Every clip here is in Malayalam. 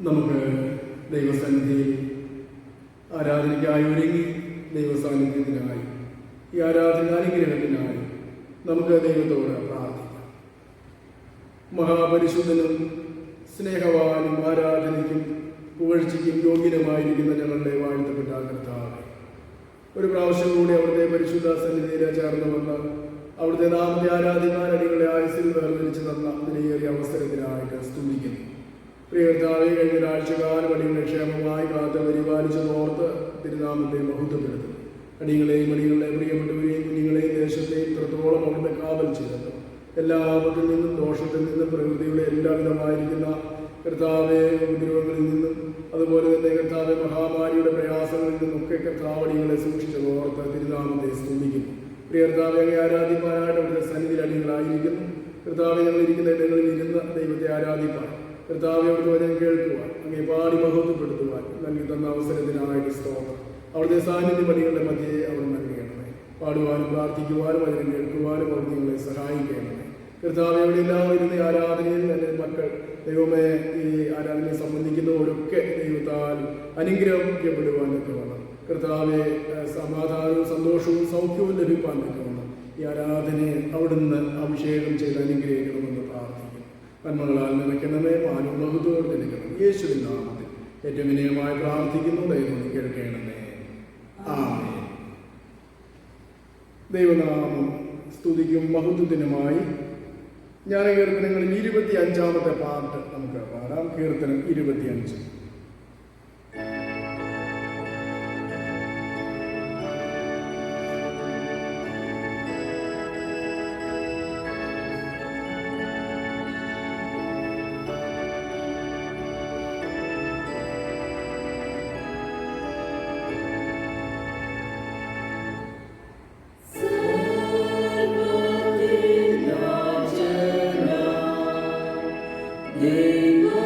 നമുക്ക് ദൈവസന്നിധിയിൽ ആരാധനയ്ക്കായി ഒരുങ്ങി ദൈവസാന്നിധ്യത്തിനായി ഈ ആരാധന അനുഗ്രഹത്തിനായി നമുക്ക് ദൈവത്തോട് പ്രാർത്ഥിക്കാം. മഹാപരിശുദ്ധനും സ്നേഹവാനും ആരാധനയ്ക്കും പുകഴ്ചയ്ക്കും യോഗ്യനുമായിരിക്കുന്ന ഞങ്ങളുടെ വാഴ്ത്തപ്പെട്ട കർത്താവേ, ഒരു പ്രാവശ്യം കൂടി അവിടുത്തെ പരിശുദ്ധ സന്നിധിയിൽ ചേർന്ന് വന്ന് അവിടുത്തെ നാമത്തെ ആരാധിക്കാൻ അടികളെ ആയുസ്സിൽ വേർതിരിച്ചു തന്ന വിലയേറിയ അവസരത്തിനായിട്ട് സ്തുതിക്കുന്നു. പ്രിയ കർത്താവേ, കഴിഞ്ഞ ഒരാഴ്ചക്കാലം അടികളെ ക്ഷേമമായി കാത്ത് പരിപാലിച്ചതോർത്ത് തിരുനാമത്തെ മഹത്വപ്പെടുത്തുന്നു. അടികളെയും അടികളുടെ പ്രിയപ്പെട്ടവരെയും കുഞ്ഞുങ്ങളെയും ദേശത്തെയും ഇത്രത്തോളം അവിടുത്തെ കാവൽ ചെയ്തത് എല്ലാ ആപത്തിൽ നിന്നും ദോഷത്തിൽ നിന്നും പ്രകൃതിയുടെ എല്ലാവിധമായിരിക്കുന്ന കർത്താവെ ഉപദ്രവങ്ങളിൽ നിന്നും അതുപോലെ തന്നെ കർത്താവെ മഹാമാരിയുടെ പ്രയാസങ്ങളിൽ നിന്നൊക്കെ കർത്താവടികളെ സൂക്ഷിച്ചതോർത്ത് തിരുനാമത്തെ സ്തുതിക്കുന്നു. പ്രിയ കർത്താവെ, അങ്ങേ ആരാധിക്കാനായിട്ട് അവിടുത്തെ സന്നിധിയിൽ അടികളായിരിക്കുന്നു. കർത്താവെ, ഞങ്ങളിരിക്കുന്ന ഇടങ്ങളിൽ ഇരുന്ന് ദൈവത്തെ ആരാധിക്കാൻ, കർത്താവെ അവിടുത്തെ വചനം കേൾക്കുവാൻ, അങ്ങേ പാടി മഹത്വപ്പെടുത്തുവാൻ നൽകി തന്ന അവസരത്തിനായിട്ട് സ്തോത്രം. അവിടുത്തെ സാന്നിധ്യം അടികളുടെ മധ്യയെ അവർ നൽകണമേ. പാടുവാനും പ്രാർത്ഥിക്കുവാനും വചനം കേൾക്കുവാനും അവർ നിങ്ങളെ സഹായിക്കണമേ. കർത്താവെ, അവിടെ എല്ലാവരും ഇരുന്ന ആരാധനയിൽ എൻ്റെ മക്കൾ ദൈവമേ ഈ ആരാധനയെ സംബന്ധിക്കുന്നവരൊക്കെ ദൈവത്താൽ അനുഗ്രഹിക്കപ്പെടുവാനൊക്കെ വേണം. കർത്താവെ, സമാധാനവും സന്തോഷവും സൗഖ്യവും ലഭിക്കാനൊക്കെ വേണം. ഈ ആരാധനയെ അവിടുന്ന് അഭിഷേകം ചെയ്ത് അനുഗ്രഹിക്കണമെന്ന് പ്രാർത്ഥിക്കുന്നു. നന്മകളാൽ നിറയ്ക്കണമേ, മാനുള്ളതോട് നിൽക്കണം. യേശുവിൻ നാമത്തിൽ ഏറ്റവും വിനയമായി പ്രാർത്ഥിക്കുന്നു. ദൈവം കേൾക്കണമേ. ആമേൻ. ദൈവനാമം സ്തുതിക്കും മഹത്വത്തിനുമായി ജ്ഞാനകീർത്തനങ്ങളിൽ 25-ാമത്തെ പാട്ട് നമുക്ക് പാടാം. കീർത്തനം 25. Devo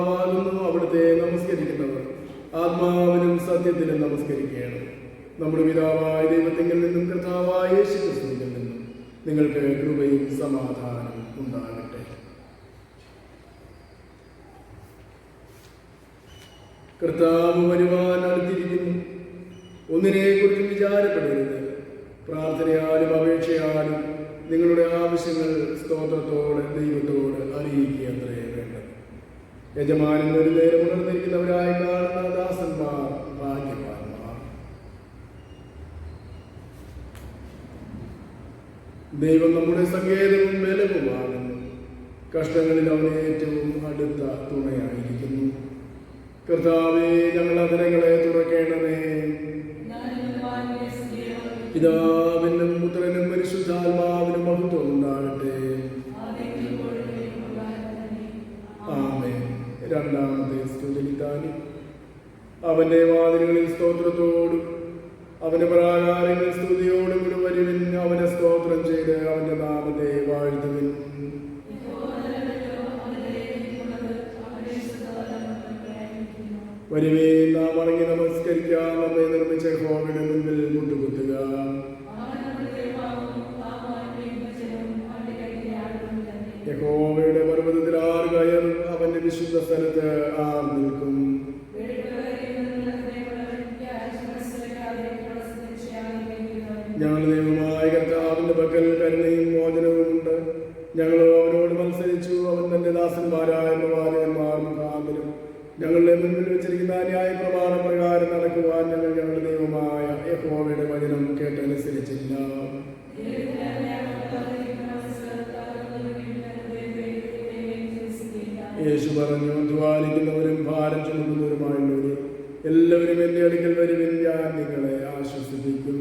കർത്താവാകുന്നു. അവിടുത്തെ നമസ്കരിക്കുന്നവർ ആത്മാവിനും സത്യത്തിനും നമസ്കരിക്കുകയാണ്. നമ്മുടെ പിതാവായ ദൈവത്തിൽ നിന്നും കർത്താവായ യേശുക്രിസ്തുവിൽ നിന്നും നിങ്ങൾക്ക് കൃപയും സമാധാനം ഉണ്ടാകട്ടെ. കർത്താവ് വരുവാൻ അടുത്തിരിക്കുന്നു. ഒന്നിനെക്കുറിച്ചും വിചാരപ്പെടരുത്. പ്രാർത്ഥനയാലും അപേക്ഷയാലും നിങ്ങളുടെ ആവശ്യങ്ങൾ സ്തോത്രത്തോടെ ദൈവത്തോട് അറിയിക്കുകയത്രേ വേണ്ടത്. യജമാനൻ ഒരു നേരം ഉണർന്നിരിക്കുന്നവരായി കാണുന്ന ദാസന്മാർ ഭാഗ്യവാന്മാർ. ദൈവം നമ്മുടെ സങ്കേതവും ബലവുമാകുന്നു. കഷ്ടങ്ങളിൽ അവൻ ഏറ്റവും അടുത്ത തുണയായിരിക്കുന്നു. കർത്താവേ, ഞങ്ങൾ അധരങ്ങളെ തുറക്കേണമേ. പിതാവിനും പുത്രനും പരിശുദ്ധാത്മാവിനും മഹത്വം ഉണ്ടാകട്ടെ. ആമേൻ. രണ്ടാമത്തെ സ്തുതിലിത്താനും അവന്റെ വാതിലുകളിൽ സ്തോത്രത്തോടും അവന്റെ പ്രാകാരങ്ങളിൽ സ്തുതിയോടും കൂടി വരുവിൻ. അവനെ സ്തോത്രം ചെയ്ത് അവന്റെ നാമത്തെ വാഴ്ത്തുവിൻ. വരുവേ, നാം ഇറങ്ങി നമസ്കരിക്കാം. നമ്മെ നിർമ്മിച്ച യഹോവയുടെ മുൻപിൽ മുട്ടുകുത്തുക. യഹോവയുടെ പർവ്വതത്തിൽ ആർ കയറും, അവന്റെ വിശുദ്ധ സ്ഥലത്ത് ആർ നിൽക്കും. ഞങ്ങളുടെ ദൈവമായ കർത്താവിന്റെ പക്കൽ കരുണയും മോചനവും ഉണ്ട്. ഞങ്ങളോ അവനോട് മത്സരിച്ചു. അവൻ തന്റെ ദാസന്മാരായ പ്രവാചകന്മാർ മുഖാന്തരം ഞങ്ങളുടെ മുൻപിൽ വെച്ചിരിക്കുന്ന ന്യായ പ്രമാണ പ്രകാരം നടക്കുവാൻ ഞങ്ങൾ ഞങ്ങളുടെ ദൈവമായ യഹോവയുടെ വചനം കേട്ടനുസരിച്ചില്ല. യേശു പറഞ്ഞു, അധ്വാനിക്കുന്നവരും ഭാരം ചുമക്കുന്നവരുമായുള്ളവരെ എല്ലാവരും എന്റെ അടുക്കൽ വരുവിൻ, ഞാൻ നിങ്ങളെ ആശ്വസിപ്പിക്കും.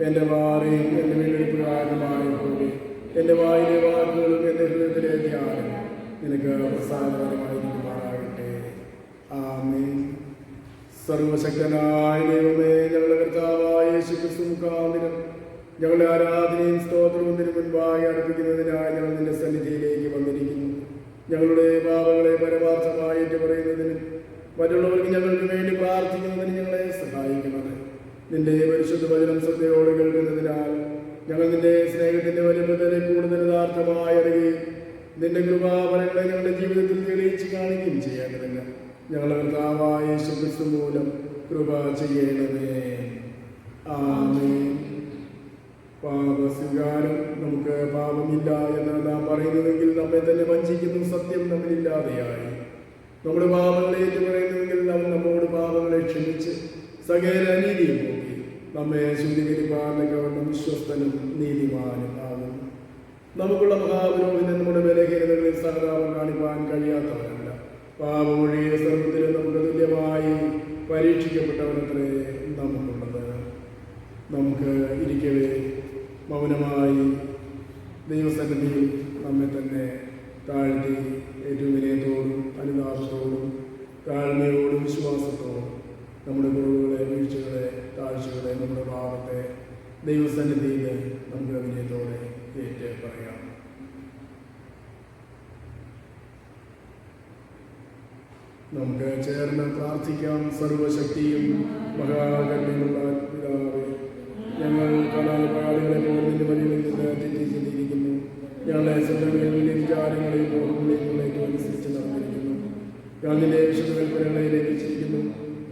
എന്റെ വാറിയും എന്റെ വീണ്ടെടുപ്പുകാരനുമായ പോലെ എന്റെ വായിലെ വാക്കുകളും എന്റെ ഹൃദയത്തിലെ ധ്യാനം നിനക്ക് പ്രസാദകരമായിരിക്കുമാറാകട്ടെ. ആമേൻ. സർവശക്തനായ ദൈവമേ, ഞങ്ങളുടെ കർത്താവായ യേശുക്രിസ്തു മുഖാന്തരം ഞങ്ങളുടെ ആരാധനയും സ്തോത്രവും തിരു മുൻപായി അടുപ്പിക്കുന്നതിനായി ഞങ്ങൾ നിന്റെ സന്നിധിയിലേക്ക് വന്നിരിക്കുന്നു. ഞങ്ങളുടെ പാപങ്ങളെ പരമാർത്ഥമായി ഏറ്റുപറയുന്നതിനും മറ്റുള്ളവർക്ക് ഞങ്ങൾക്ക് വേണ്ടി പ്രാർത്ഥിക്കുന്നതിന് ഞങ്ങളെ സഹായിക്കുന്നത്. നിന്റെ പരിശുദ്ധ വചനം ശ്രദ്ധയോടെ കേൾക്കുന്നതിനാൽ ഞങ്ങൾ നിന്റെ സ്നേഹത്തിന്റെ വലിപ്പത്തിലെ കൂടുതൽ യഥാർത്ഥമായി അറിയുകയും നിന്റെ കൃപാവരങ്ങളെ ഞങ്ങളുടെ ജീവിതത്തിൽ തെളിയിച്ച് കാണിക്കുകയും ചെയ്യേണ്ടതില്ല. ഞങ്ങളുടെ കർത്താവായ യേശുക്രിസ്തു മൂലം കൃപ ചെയ്യണമേ. ആമേൻ. പാപസ്വീകാരം. നമുക്ക് പാപമില്ല എന്ന് നാം പറയുന്നുവെങ്കിൽ നമ്മെ തന്നെ വഞ്ചിക്കുന്നു. സത്യം നമ്മളില്ലാതെയായി. നമ്മുടെ പാപങ്ങളെ ഏറ്റുപറയുന്നുവെങ്കിൽ നാം നമ്മോട് പാപങ്ങളെ ക്ഷമിച്ച് സകല അനീതിയും പോക്കി നമ്മെ ശുദ്ധീകരിപ്പാനൊക്കെ വിശ്വസ്തനും നീതിമാനും ആകുന്നു. നമുക്കുള്ള മഹാപുരോഹിതൻ നമ്മുടെ ബലഹീനതകളിൽ സഹതാപം കാണിപ്പാൻ കഴിയാത്തവരല്ല. പാപമൊഴിയ സർവ്വത്തിലും നമുക്ക് തുല്യമായി പരീക്ഷിക്കപ്പെട്ടവരത്രേ നമുക്കുള്ളത്. നമുക്ക് ഇരിക്കവേ മൗനമായി ദൈവസന്നിധിയിൽ നമ്മെ തന്നെ താഴ്ത്തി ഏറ്റവും വിനയത്തോടും അനുതാപത്തോടും താഴ്മയോടും വിശ്വാസത്തോടും നമ്മുടെ കുറവുകളെ, വീഴ്ചകളെ, താഴ്ചകളെ, നമ്മുടെ പാപത്തെ ദൈവസന്നിധിയിൽ നമുക്ക് വിനയത്തോടെ ഏറ്റു പറയാം. നമുക്ക് ചേർന്ന് പ്രാർത്ഥിക്കാം. സർവശക്തിയും മഹാകരുണയുള്ള പിതാവേ, ഞങ്ങൾ കലാപാടുകളെ പോലെ നിന്റെ വഴികളിൽ നിന്ന് തെറ്റിച്ചിരിക്കുന്നു. ഞങ്ങളെ സ്വന്തങ്ങളിലെ വിചാരങ്ങളെയും ഓർമ്മകളെയും അനുസരിച്ച് നടന്നിരിക്കുന്നു. ഞങ്ങൾ നിന്റെ വിശുദ്ധ കൽപ്പനകളെ ലഭിച്ചിരിക്കുന്നു.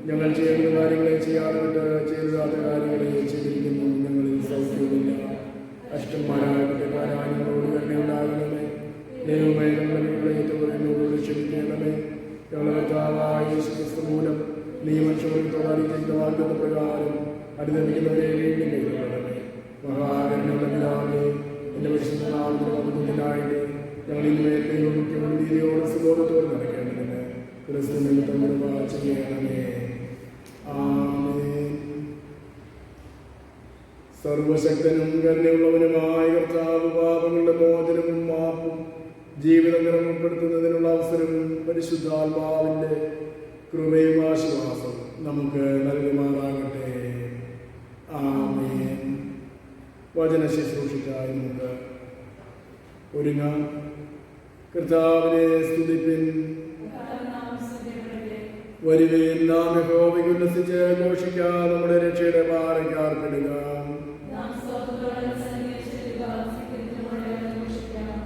ഞങ്ങൾ ചെയ്യുന്ന കാര്യങ്ങളെ ചെയ്യാതെ വിട്ട് ചെയ്താത്ത കാര്യങ്ങളെ ചെയ്തിരിക്കുന്നു. ഞങ്ങളിൽ സൗഖ്യമില്ല. അഷ്ടന്മാരായ കുറ്റക്കാരായ ഞങ്ങളോട് കരുണയുണ്ടാകണമേ. ദൈവമേ, ഞങ്ങളെ ഏറ്റുപറയുന്നവരോട് ക്ഷമിക്കണമേ. ഞങ്ങളുടെ കർത്താവായ യേശുക്രിസ്തു മൂലം നീ മനുഷ്യത്തോട് അറിയിക്കുന്ന വാഗ്ദത്ത പ്രകാരം അനുദമിക്കുന്നവരെ വീണ്ടും കൈകൊള്ളണമേ. മഹാകരുണയുള്ള പിതാവേ, എന്റെ പരിശുദ്ധ നാമത്തിനായിട്ട് ഞങ്ങൾ ഇന്നുമേൽ ദൈവമുഖ്യമുള്ള നീതിയോട് സുബോധത്തോട് നടക്കേണ്ടതിന് ക്രിസ്തു നിമിത്തം കൃപ ചെയ്യണമേ. ആമേൻ. സർവശക്തനും കരുണയുള്ളവനുമായ കർത്താവ്, പാപങ്ങളുടെ മോചനവും മാപ്പും ജീവിതം ക്രമപ്പെടുത്തുന്നതിനുള്ള അവസരവും പരിശുദ്ധാത്മാവിന്റെ കൃപയും ആശ്വാസവും നമുക്ക് നൽകുമാറാകട്ടെ. ആമേൻ. വചന ശുശ്രൂഷയ്ക്കായി നമുക്ക് ഒരുങ്ങാം. കർത്താവിനെ സ്തുതിപ്പിൻ. വരുവേൻ, നാം യഹോവയ്ക്ക് ഉല്ലസിച്ച് ഘോഷിക്കാം. നമ്മുടെ രക്ഷയുടെ പാറയ്ക്കാർപ്പിടുക.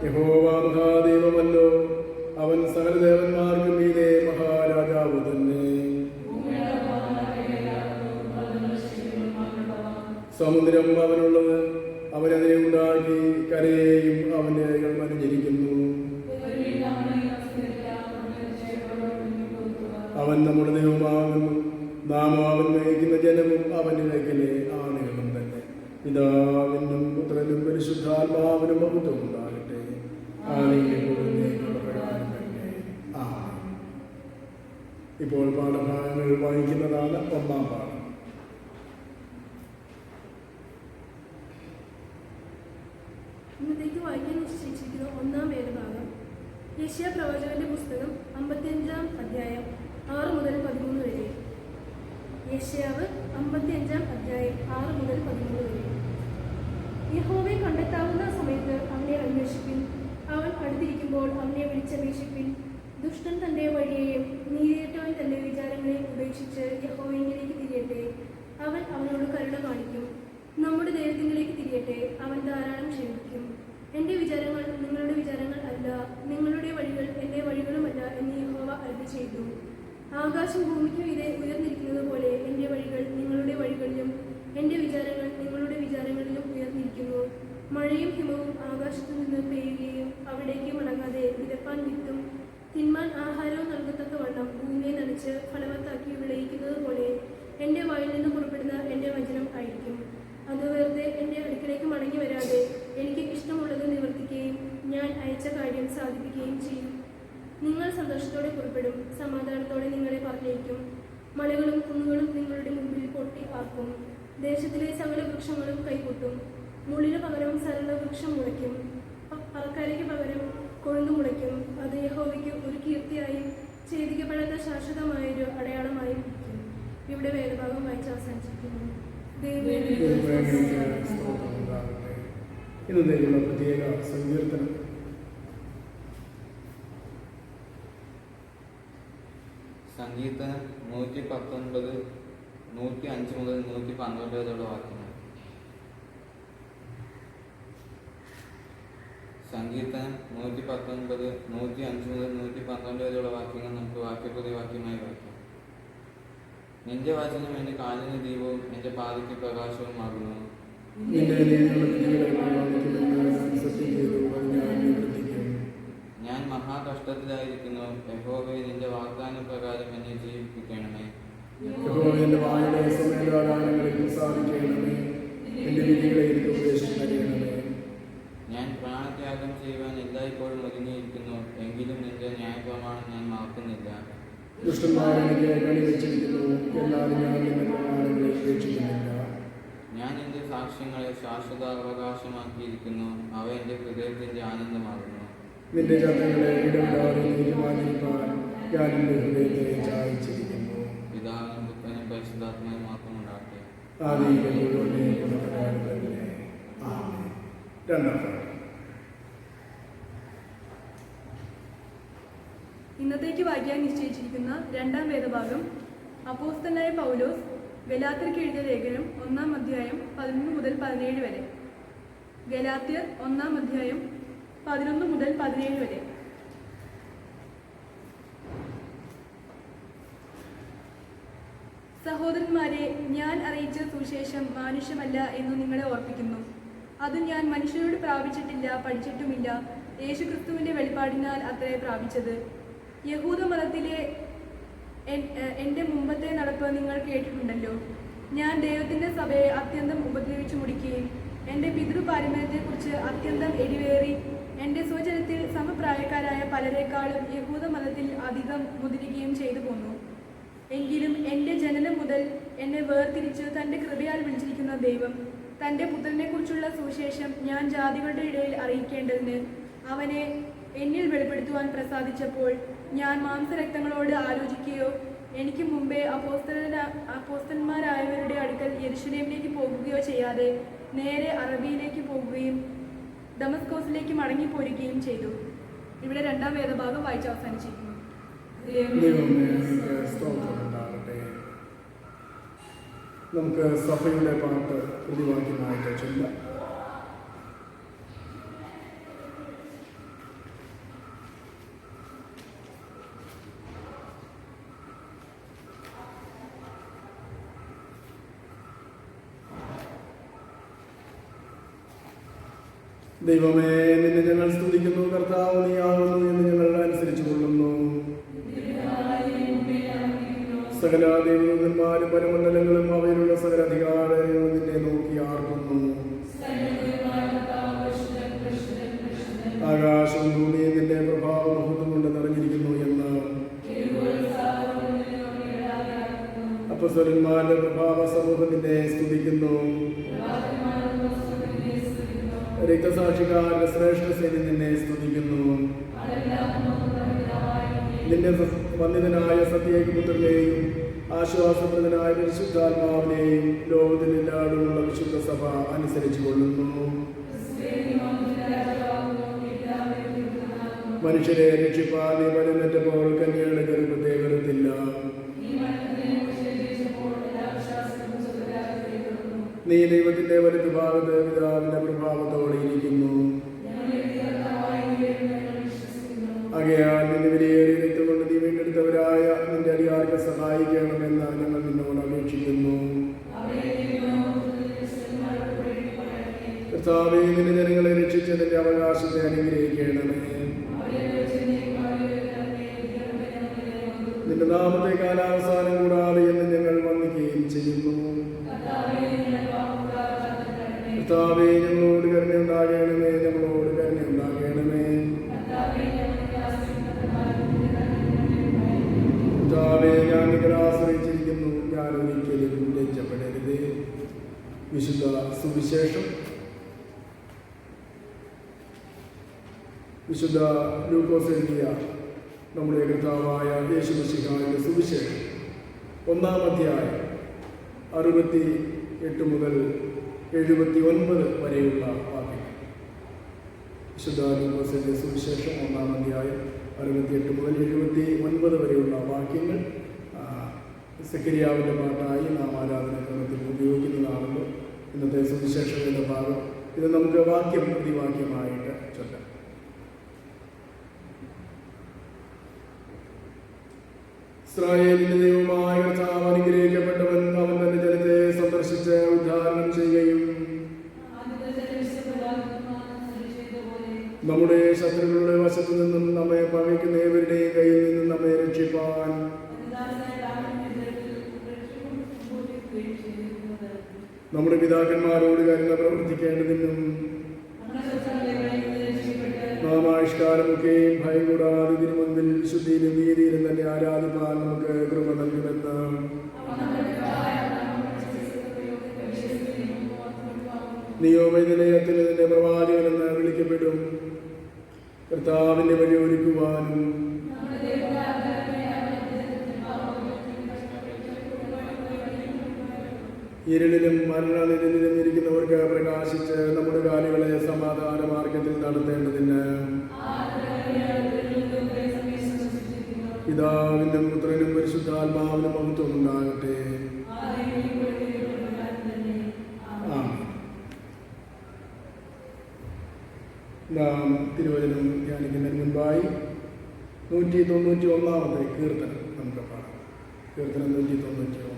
യഹോവ മഹാദൈവമല്ലോ, അവൻ സകലദേവന്മാർക്കും മീതെ മഹാരാജാവ് തന്നെ. സമുദ്രം അവനുള്ളത്, അവനതിനെ ഉണ്ടാക്കി, കരയെയും അവന്റെ കൈകൾ മനഞ്ഞിരിക്കുന്നു. അവൻ നമ്മുടെ ദൈവമാകുന്നു, നാം അവൻ നയിക്കുന്ന ജനവും അവന്റെ കൈകളിലെ ആളുകളും തന്നെ. പിതാവിനും പുത്രനും പരിശുദ്ധാത്മാവിനും മഹത്വം ഉണ്ടാകട്ടെ. ഇപ്പോൾ പാഠഭാഗങ്ങൾ വായിക്കുന്നതാണ് ഒന്നാം പാഠം. ഇന്നത്തേക്ക് വായിക്കാൻ നിശ്ചയിച്ചിരിക്കുന്ന ഒന്നാം വേദഭാഗം യെശയ്യാ പ്രവാചകന്റെ പുസ്തകം 55-ാം അധ്യായം 6 മുതൽ 13 വരെ. യെശയ്യാവ് 55-ാം അധ്യായം 6 മുതൽ 13 വരെ. യഹോവയെ കണ്ടെത്താവുന്ന സമയത്ത് അവനെ അന്വേഷിപ്പിൻ. അവൻ അടുത്തിരിക്കുമ്പോൾ അവനെ വിളിച്ചപേക്ഷിപ്പിൻ. ദുഷ്ടൻ തന്റെ വഴിയെയും നീതികെട്ടവൻ തന്റെ വിചാരങ്ങളെയും ഉപേക്ഷിച്ച് യഹോവയിലേക്ക് തിരിയട്ടെ. അവൻ അവനോട് കരുണ കാണിക്കും. നമ്മുടെ ദൈവത്തിലേക്ക് തിരിയട്ടെ, അവൻ ധാരാളം ക്ഷമിക്കും. എൻ്റെ വിചാരങ്ങൾ നിങ്ങളുടെ വിചാരങ്ങൾ അല്ല, നിങ്ങളുടെ വഴികൾ എൻ്റെ വഴികളുമല്ല എന്ന് യഹോവ അരുളി ചെയ്തു. ആകാശം ഭൂമിക്ക് മീതെ ഉയർന്നിരിക്കുന്നത് പോലെ എൻ്റെ വഴികൾ നിങ്ങളുടെ വഴികളിലും എൻ്റെ വിചാരങ്ങൾ നിങ്ങളുടെ വിചാരങ്ങളിലും ഉയർന്നിരിക്കുന്നു. മഴയും ഹിമവും ആകാശത്തു നിന്ന് പെയ്യുകയും അവിടേക്ക് മടങ്ങാതെ വിതപ്പാൻ വിത്തും തിന്മാൻ ആഹാരവും നൽകത്തക്കവണ്ണം ഭൂമിയെ നനച്ച് ഫലവത്താക്കി വിളയിക്കുന്നത് പോലെ എൻ്റെ വായിൽ നിന്ന് പുറപ്പെടുന്ന എൻ്റെ വചനം ആയിരിക്കും. അത് വെറുതെ എൻ്റെ അടുക്കിലേക്ക് മടങ്ങി വരാതെ എനിക്ക് ഇഷ്ടമുള്ളത് നിവർത്തിക്കുകയും ഞാൻ അയച്ച കാര്യം സാധിപ്പിക്കുകയും ചെയ്യും. നിങ്ങൾ സന്തോഷത്തോടെ പുറപ്പെടും, സമാധാനത്തോടെ നിങ്ങളെ പറഞ്ഞേക്കും. മലകളും കുന്നുകളും നിങ്ങളുടെ മുമ്പിൽ പൊട്ടി ആർക്കും. ദേശത്തിലെ സകല വൃക്ഷങ്ങളും കൈകൊട്ടും. മുള്ളിന് പകരം സരള വൃക്ഷം മുളയ്ക്കും, പറക്കരയ്ക്ക് പകരം കൊഴുന്നു മുളയ്ക്കും. അത് യഹോവയ്ക്ക് ഒരു കീർത്തിയായും ഛേദിക്കപ്പെടാത്ത ശാശ്വതമായൊരു അടയാളമായും ഇരിക്കും. ഇവിടെ വേദഭാഗം വായിച്ച് അവസാനിച്ചിരിക്കുന്നു. ഇന്നത്തേക്കുള്ള പ്രത്യേക സങ്കീർത്തനം. സങ്കീർത്തനം 119, 105 മുതൽ 112 വരെയുള്ള വാക്യങ്ങൾ. സങ്കീർത്തനം 119, 105 മുതൽ 112 വരെയുള്ള വാക്യങ്ങൾ നമുക്ക് വാക്യപ്രതിവാക്യമായി വായിക്കാം. നിന്റെ വചനം എൻ്റെ കാലിന് ദീപവും എൻ്റെ പാതയ്ക്ക് പ്രകാശവുമാകുന്നു. ഞാൻ മഹാകഷ്ടത്തിലായിരിക്കുന്നു. യഹോവേ, നിന്റെ വാഗ്ദാന പ്രകാരം എന്നെ ജീവിപ്പിക്കണമേ. ഞാൻ പ്രാണത്യാഗം ചെയ്യുവാൻ എല്ലായ്പ്പോഴും ഒരുങ്ങിയിരിക്കുന്നു. എങ്കിലും നിന്റെ ന്യായപ്രമാണം ഞാൻ മറക്കുന്നില്ല. ഞാൻ എൻ്റെ സാക്ഷ്യങ്ങളെ ശാശ്വത അവകാശമാക്കിയിരിക്കുന്നു. അവ എൻ്റെ ഹൃദയത്തിൻ്റെ ആനന്ദമാകുന്നു. നിന്റെ ചട്ടങ്ങളെ ഇടപെടാതെ ചായിച്ചിരിക്കുന്നു. പിതാവിനും പുത്രനും പരിശുദ്ധാത്മാവിനും മാത്രം ഉണ്ടാകട്ടെ. ഇന്നത്തേക്ക് വായിക്കാൻ നിശ്ചയിച്ചിരിക്കുന്ന രണ്ടാം വേദഭാഗം അപ്പോസ്തലനായ പൗലോസ് ഗലാത്യർക്ക് എഴുതിയ ലേഖനം 1-ാം അധ്യായം 11 മുതൽ 17 വരെ. ഗലാത്യർ 1-ാം അധ്യായം 11 മുതൽ 17 വരെ. സഹോദരന്മാരെ, ഞാൻ അറിയിച്ച സുവിശേഷം മാനുഷ്യമല്ല എന്ന് നിങ്ങളെ ഓർപ്പിക്കുന്നു. അത് ഞാൻ മനുഷ്യരോട് പ്രാപിച്ചിട്ടില്ല, പഠിച്ചിട്ടുമില്ല. യേശുക്രിസ്തുവിന്റെ വെളിപ്പാടിനാൽ അത്രേ പ്രാപിച്ചത്. യഹൂദ മതത്തിലെ എൻ്റെ മുമ്പത്തെ നടപ്പ് നിങ്ങൾ കേട്ടിട്ടുണ്ടല്ലോ. ഞാൻ ദൈവത്തിൻ്റെ സഭയെ അത്യന്തം ഉപദ്രവിച്ചു മുടിക്കുകയും എൻ്റെ പിതൃപാരമ്പര്യത്തെക്കുറിച്ച് അത്യന്തം എരിവേറി എൻ്റെ സ്വജനത്തിൽ സമപ്രായക്കാരായ പലരെക്കാളും യഹൂദ മതത്തിൽ അധികം മുതിരുകയും ചെയ്തു പോന്നു. എങ്കിലും എൻ്റെ ജനനം മുതൽ എന്നെ വേർതിരിച്ച് തൻ്റെ കൃപയാൽ വിളിച്ചിരിക്കുന്ന ദൈവം തൻ്റെ പുത്രനെക്കുറിച്ചുള്ള സുവിശേഷം ഞാൻ ജാതികളുടെ ഇടയിൽ അറിയിക്കേണ്ടതിന് അവനെ എന്നിൽ വെളിപ്പെടുത്തുവാൻ പ്രസാദിച്ചപ്പോൾ ഞാൻ മാംസരക്തങ്ങളോട് ആലോചിക്കുകയോ എനിക്ക് മുമ്പേ അപ്പോസ്തലന്മാരായവരുടെ അടുക്കൽ യെരുശലേമിലേക്ക് പോകുകയോ ചെയ്യാതെ നേരെ അറബിയിലേക്ക് പോകുകയും ദമസ്കോസിലേക്ക് മടങ്ങിപ്പോരുകയും ചെയ്തു. ഇവിടെ 2-ാം വേദഭാഗം വായിച്ച് അവസാനിച്ചിരിക്കുന്നു. ദൈവമേ, നിനക്ക് സ്തോത്രമുണ്ടാകട്ടെ. നമുക്ക് സഭയുടെ പാട്ട് പ്രതിവാക്യമായിട്ട് ചൊല്ലാം. ദൈവമേ, നിന്നെ ഞങ്ങൾ സ്തുതിക്കുന്നു. കർത്താവ് നീയാകുന്നു എന്ന് ഞങ്ങൾ അനുസരിച്ചു കൊള്ളുന്നു. സകല ദൈവദൂതന്മാരും പരമണ്ഡലങ്ങളും അവയിലുള്ള സകല അധികാരങ്ങളും നിന്നെ നോക്കി ആർക്കുന്നു. ആകാശവും ഭൂമിയും നിന്റെ പ്രഭാവ മഹത്വം കൊണ്ട് നിറഞ്ഞിരിക്കുന്നു എന്ന് അപ്പോസ്തലന്മാരുടെ പ്രഭാവ സമൂഹം നിന്നെ സ്തുതിക്കുന്നു. രക്തസാക്ഷിക്കാരുടെ ശ്രേഷ്ഠ സേന നിന്നെ സ്തുതിക്കുന്നു. നിന്റെ വന്ദിതനായ സത്യേകപുത്രനെയും ആശ്വാസപ്രദനായ പരിശുദ്ധാത്മാവിനെയും ലോകത്തിലെല്ലായിടമുള്ള വിശുദ്ധ സഭ അനുസരിച്ചു കൊള്ളുന്നു. മനുഷ്യരെ രക്ഷിപ്പാൻ നീ പരമറ്റപ്പോൾ കന്യകളുടെ ഗർഭത്തെ വെറുത്തില്ല. നീ ദൈവത്തിന്റെ വലതു ഭാഗത്ത് പിതാവിന്റെ പ്രഭാവത്തോടെ ഇരിക്കുന്നു. ആകയാൽ നിന്റെ വിലയേറിയ രക്തം കൊണ്ട് നീ വീണ്ടെടുത്തവരായ നിന്റെ അടിയാർക്ക് സഹായിക്കണമെന്ന് ഞങ്ങൾ നിന്നോട് അപേക്ഷിക്കുന്നു. കർത്താവേ, നിന്റെ ജനങ്ങളെ രക്ഷിച്ച് നിന്റെ അവകാശത്തെ അനുഗ്രഹിക്കണമേ. നിന്റെ നാമത്തെ കാലാവസാനം കൂടാതെ എന്ന് ഞങ്ങൾ വന്ദിക്കുകയും ചെയ്യുന്നു. കർത്താവേ, ഞങ്ങളോട് കരുണയുണ്ടാകണമേ, ഞങ്ങളോട് കരുണയുണ്ടാകണമേ. കർത്താവേ, ഞാൻ നിങ്ങളെ ആശ്രയിച്ചിരിക്കുന്നു, ഞാൻ ഒരിക്കലും ലജ്ജപ്പെടരുത്. വിശുദ്ധ സുവിശേഷം വിശുദ്ധ ലൂക്കോസ് എഴുതിയ നമ്മുടെ കർത്താവായ യേശുമിശിഹായുടെ സുവിശേഷം 1-ാം അധ്യായം 68 മുതൽ 79 വരെയുള്ള വാക്യങ്ങൾ. വിശുദ്ധ ലൂക്കോസിന്റെ സുവിശേഷം 1-ാം അധ്യായം 68 മുതൽ 79 വരെയുള്ള വാക്യങ്ങൾ സെക്കരിയാവിൻ്റെ പാട്ടായി നാം ആരാധനാക്രമത്തിൽ ഉപയോഗിക്കുന്നതാണല്ലോ ഇന്നത്തെ സുവിശേഷം എന്ന ഭാഗം. ഇത് നമുക്ക് വാക്യം പ്രതിവാക്യമായിട്ട് ചൊല്ലാം. ഇസ്രായേലിന്റെ ദൈവമായ കർത്താവ് അനുഗ്രഹിക്കപ്പെട്ടവൻ. അവൻ തന്റെ ജനത്തെ സന്ദർശിച്ച് ഉദ്ധാരണം ചെയ്യുകയും നമ്മുടെ ശത്രുക്കളുടെ വശത്തു നിന്നും നമ്മെ പകയ്ക്കുന്ന ഏവരുടെയും കയ്യിൽ നിന്നും നമ്മെ രക്ഷിപ്പാൻ നമ്മുടെ പിതാക്കന്മാരോട് കരുണ പ്രവർത്തിക്കേണ്ടതിനും നാം ആയുഷ്കാലമൊക്കെയും ഭയം കൂടാതെ ഇതിനു മുൻപിൽ വിശുദ്ധിയിലും നീതിയിലും തന്നെ ആരാധിപ്പാൻ നമുക്ക് കൃപ നൽകുമെന്ന് നിയോമനിലയത്തിൽ നിന്റെ പ്രവാചകനെന്ന് വിളിക്കപ്പെടും. കർത്താവിന്റെ വഴി ഒരുക്കുവാനും ഇരുളിലും മരണനിഴലിലും ഇരിക്കുന്നവർക്ക് പ്രകാശിച്ച് നമ്മുടെ കാലുകളെ സമാധാന മാർഗത്തിൽ നടത്തേണ്ടതിന് പിതാവിനും പുത്രനും പരിശുദ്ധാത്മാവിനും മഹത്വം ഉണ്ടാകട്ടെ. നാം തിരുവചനം ധ്യാനിക്കുന്നതിന് മുൻപായി 191-ാമത്തെ കീർത്തനം നമുക്ക് പാടാം. കീർത്തനം 191.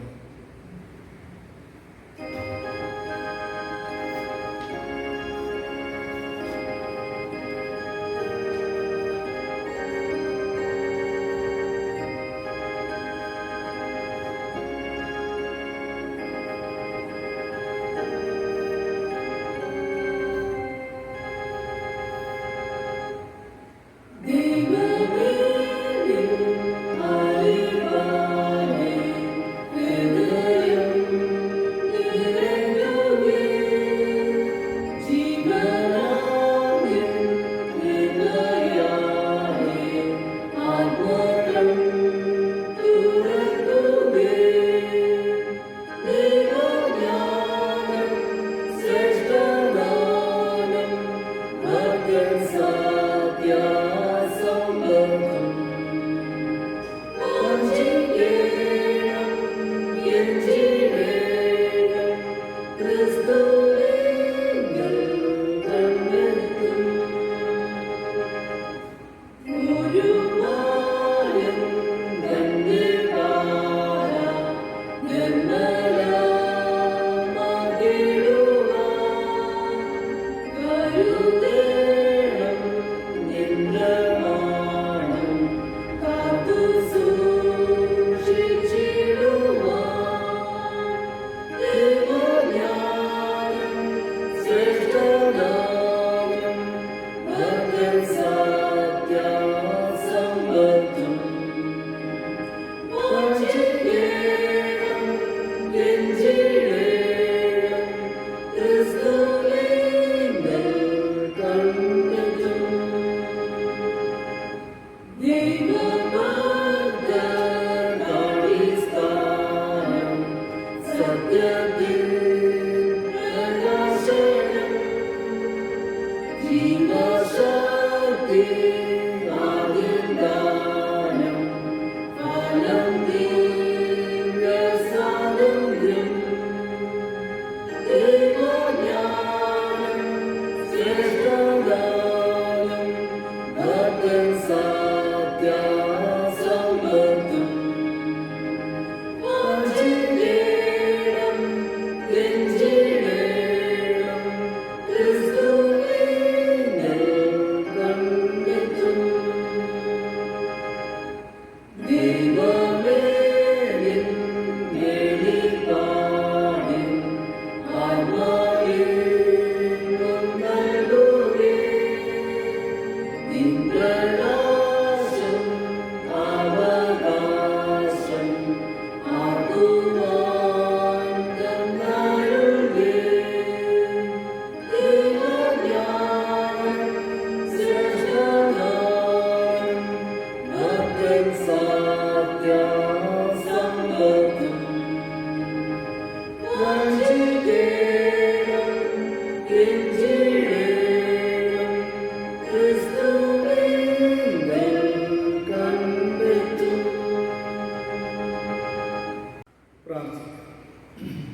Amen.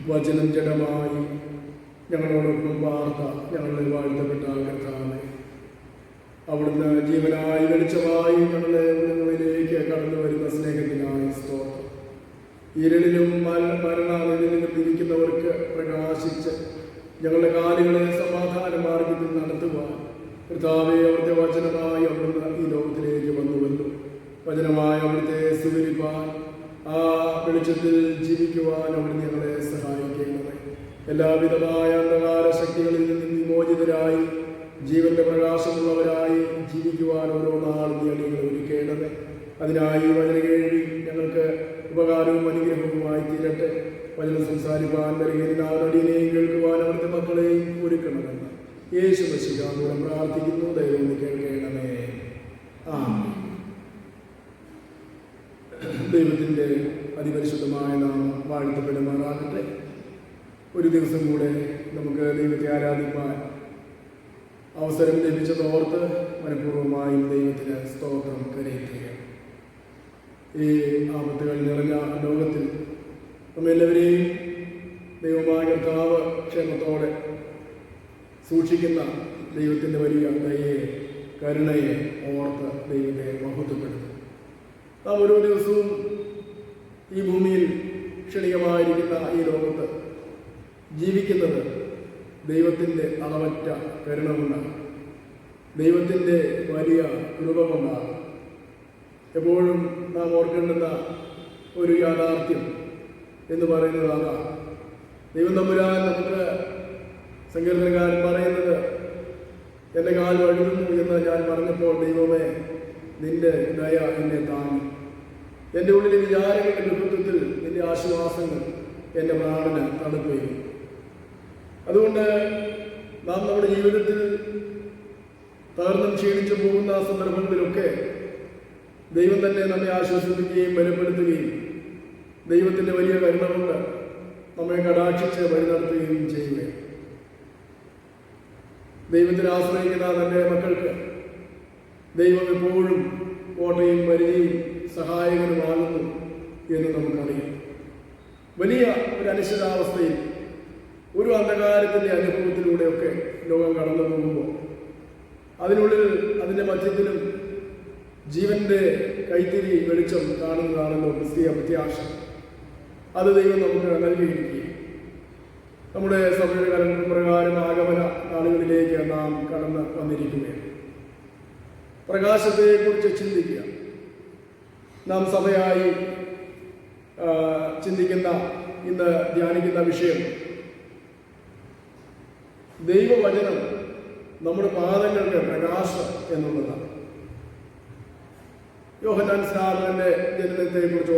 വചനം ജഡമായി ഞങ്ങളോടൊപ്പം വാർത്ത ഞങ്ങളെ വാഴ്ത്തപ്പെട്ട കർത്താവേ, അവിടുന്ന് ജീവനായി വെളിച്ചമായി ഞങ്ങളിലേക്ക് കടന്നു വരുന്ന സ്നേഹത്തിനായി സ്തോത്രം. ഇരുളിലും മരണാളിലും ഇരിക്കുന്നവർക്ക് പ്രകാശിച്ച് ഞങ്ങളുടെ കാലുകളെ സമാധാന മാർഗത്തിൽ നടത്തുവാൻ കർത്താവെ അവിടുത്തെ വചനമായി അവിടുന്ന് ഈ ലോകത്തിലേക്ക് വന്നുവല്ലോ. വചനമായി അവിടുത്തെ സ്വീകരിപ്പാൻ, ആ വെളിച്ചത്തിൽ ജീവിക്കുവാൻ അവിടുന്ന് ഞങ്ങളെ സഹായിക്കേണ്ടത്. എല്ലാവിധമായ അന്ധകാര ശക്തികളിൽ നിന്ന് വിമോചിതരായി ജീവന്റെ പ്രകാശമുള്ളവരായി ജീവിക്കുവാൻ ഓരോ നാളും ഞങ്ങളെ ഒരുക്കേണ്ടത്. അതിനായി വചന കേൾവി ഞങ്ങൾക്ക് ഉപകാരവും അനുഗ്രഹവുമായി തീരട്ടെ. വചനം സംസാരിപ്പാൻ വരുകയും കേൾക്കുവാൻ അവിടുത്തെ മക്കളെയും ഒരുക്കണമെന്ന് യേശു മശിഹാമൂലം പ്രാർത്ഥിക്കുന്നു. ദൈവം കേൾക്കണമേ. ദൈവത്തിൻ്റെ അതിപരിശുദ്ധമായ നാമം വാഴ്ത്തപ്പെടുമാറാകട്ടെ. ഒരു ദിവസം കൂടെ നമുക്ക് ദൈവത്തെ ആരാധിപ്പാൻ അവസരം ലഭിച്ചതോർത്ത് മനഃപൂർവ്വമായും ദൈവത്തിന് സ്തോത്രം കരയറ്റുക. ഈ ആപത്തുകൾ നിറഞ്ഞ ലോകത്തിൽ നമ്മെല്ലാവരെയും ദൈവമായ കർത്താവ് ക്ഷേമത്തോടെ സൂക്ഷിക്കുന്ന ദൈവത്തിൻ്റെ വലിയ ദയയെ, കരുണയെ ഓർത്ത് ദൈവത്തെ മഹത്വപ്പെടുത്തും. നാം ഓരോ ദിവസവും ഈ ഭൂമിയിൽ ക്ഷണികമായിരിക്കുന്ന ഈ ലോകത്ത് ജീവിക്കുന്നത് ദൈവത്തിൻ്റെ അളവറ്റ കരുണ കൊണ്ടാണ്, ദൈവത്തിൻ്റെ വലിയ കൃപ കൊണ്ടാണ്. എപ്പോഴും നാം ഓർക്കേണ്ടുന്ന ഒരു യാഥാർത്ഥ്യം എന്ന് പറയുന്നതാണ് ദൈവം തമ്പുരാൻ നമുക്ക് സങ്കീർത്തനക്കാരൻ പറയുന്നത്, എൻ്റെ കാൽ വഴുതുന്നു എന്ന് ഞാൻ പറഞ്ഞപ്പോൾ ദൈവമേ നിന്റെ ദയ എന്നെ താങ്ങി. എൻ്റെ ഉള്ളിലെ വിചാരങ്ങളുടെ വിഭത്വത്തിൽ നിന്റെ ആശ്വാസങ്ങൾ എൻ്റെ പ്രാണന് തണുപ്പേകും. അതുകൊണ്ട് നാം നമ്മുടെ ജീവിതത്തിൽ തകർന്നും ക്ഷീണിച്ചു പോകുന്ന സന്ദർഭങ്ങളിലൊക്കെ ദൈവം തന്നെ നമ്മെ ആശ്വസിപ്പിക്കുകയും ബലപ്പെടുത്തുകയും ദൈവത്തിൻ്റെ വലിയ കരുണ കൊണ്ട് നമ്മെ കടാക്ഷിച്ച് വഴി നടത്തുകയും ചെയ്യുകയാണ്. ദൈവത്തിൽ ആശ്രയിക്കുന്ന തൻ്റെ മക്കൾക്ക് ദൈവം എപ്പോഴും കോട്ടയും പരിചയും സഹായകനുമാകുന്നു എന്ന് നമുക്കറിയാം. വലിയ ഒരു അനിശ്ചിതാവസ്ഥയിൽ ഒരു അന്ധകാരത്തിൻ്റെ അനുഭവത്തിലൂടെയൊക്കെ ലോകം കടന്നു പോകുമ്പോൾ അതിനുള്ളിൽ അതിൻ്റെ മധ്യത്തിലും ജീവന്റെ കൈത്തിരി വെളിച്ചം കാണുന്നതാണല്ലോ ക്രിസ്തീയ പ്രത്യാശ. അത് ദൈവം നമുക്ക് നൽകിയിരിക്കുകയും നമ്മുടെ സഭയുടെ കലണ്ടർ പ്രകാരം ആഗമന നാളുകളിലേക്ക് നാം കടന്ന് വന്നിരിക്കുകയാണ്. പ്രകാശത്തെക്കുറിച്ച് ചിന്തിക്കുക. നാം സഭയായി ചിന്തിക്കുന്ന ഇന്ന് ധ്യാനിക്കുന്ന വിഷയം ദൈവവചനം നമ്മുടെ പാദങ്ങൾക്ക് പ്രകാശം എന്നുള്ളതാണ്. യോഹന്നാൻ സ്നാപകന്റെ ജനനത്തെക്കുറിച്ച്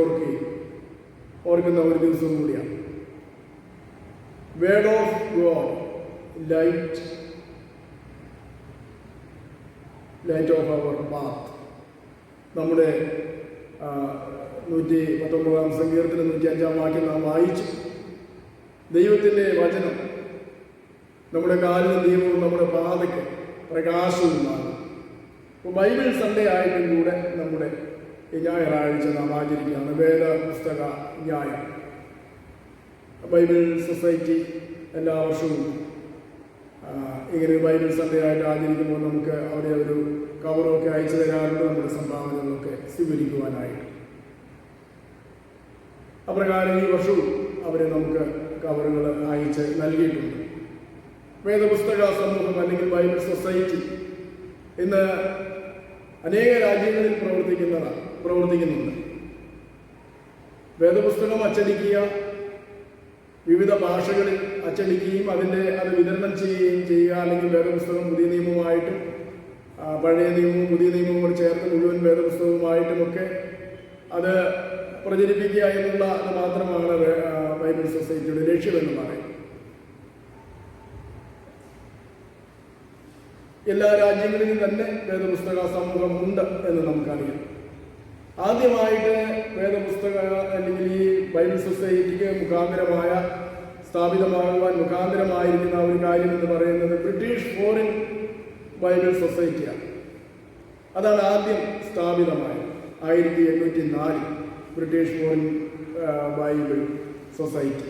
ഓർക്കുന്ന ഒരു ദിവസം കൂടിയാണ്. Word of God, light of our path. നമ്മുടെ 119 സങ്കീർത്തനം 105 വാക്യം നാം വായിച്ചു. ദൈവത്തിൻ്റെ വചനം നമ്മുടെ കാലിന് ദീപവും നമ്മുടെ പാതയ്ക്ക് പ്രകാശവുമാണ്. അപ്പോൾ ബൈബിൾ സൺഡേ ആയിട്ടും കൂടെ നമ്മുടെ ഞായറാഴ്ച നാം ആചരിക്കുകയാണ് വേദ പുസ്തക ന്യായം. ബൈബിൾ സൊസൈറ്റി എല്ലാ വർഷവും ഇങ്ങനെ ബൈബിൾ സൺഡേ ആയിട്ട് ആചരിക്കുമ്പോൾ നമുക്ക് അവിടെ ഒരു കവറൊക്കെ അയച്ചു തരാറുണ്ട്, നമ്മുടെ സംഭാവനകളൊക്കെ സ്വീകരിക്കുവാനായിട്ട്. അപ്രകാരം ഈ വർഷവും അവരെ നമുക്ക് കവറുകൾ അയച്ച് നൽകിയിട്ടുണ്ട്. വേദപുസ്തക സമൂഹം അല്ലെങ്കിൽ ബൈബിൾ സൊസൈറ്റി ഇന്ന് അനേക രാജ്യങ്ങളിൽ പ്രവർത്തിക്കുന്നുണ്ട്. വേദപുസ്തകം അച്ചടിക്കുക, വിവിധ ഭാഷകളിൽ അച്ചടിക്കുകയും അത് വിതരണം ചെയ്യുകയും ചെയ്യുക, അല്ലെങ്കിൽ വേദപുസ്തകം പുതിയ നിയമമായിട്ടും പഴയ നിയമവും പുതിയ നിയമവും കൂടി ചേർത്ത് മുഴുവൻ വേദപുസ്തകവുമായിട്ടുമൊക്കെ അത് പ്രചരിപ്പിക്കുക എന്നുള്ള അത് മാത്രമാണ് ബൈബിൾ സൊസൈറ്റിയുടെ ലക്ഷ്യമെന്ന് പറയും. എല്ലാ രാജ്യങ്ങളിലും തന്നെ വേദപുസ്തക സമൂഹം ഉണ്ട് എന്ന് നമുക്കറിയാം. ആദ്യമായിട്ട് വേദപുസ്തക അല്ലെങ്കിൽ ഈ ബൈബിൾ സൊസൈറ്റിക്ക് സ്ഥാപിതമാകുവാൻ മുഖാന്തരമായിരിക്കുന്ന ഒരു കാര്യം എന്ന് പറയുന്നത് ബ്രിട്ടീഷ് ഫോറിൻ ബൈബിൾ സൊസൈറ്റിയാണ്. അതാണ് ആദ്യം സ്ഥാപിതമായത് 1804 ബ്രിട്ടീഷ് ഫോറിൻ ബൈബിൾ സൊസൈറ്റി.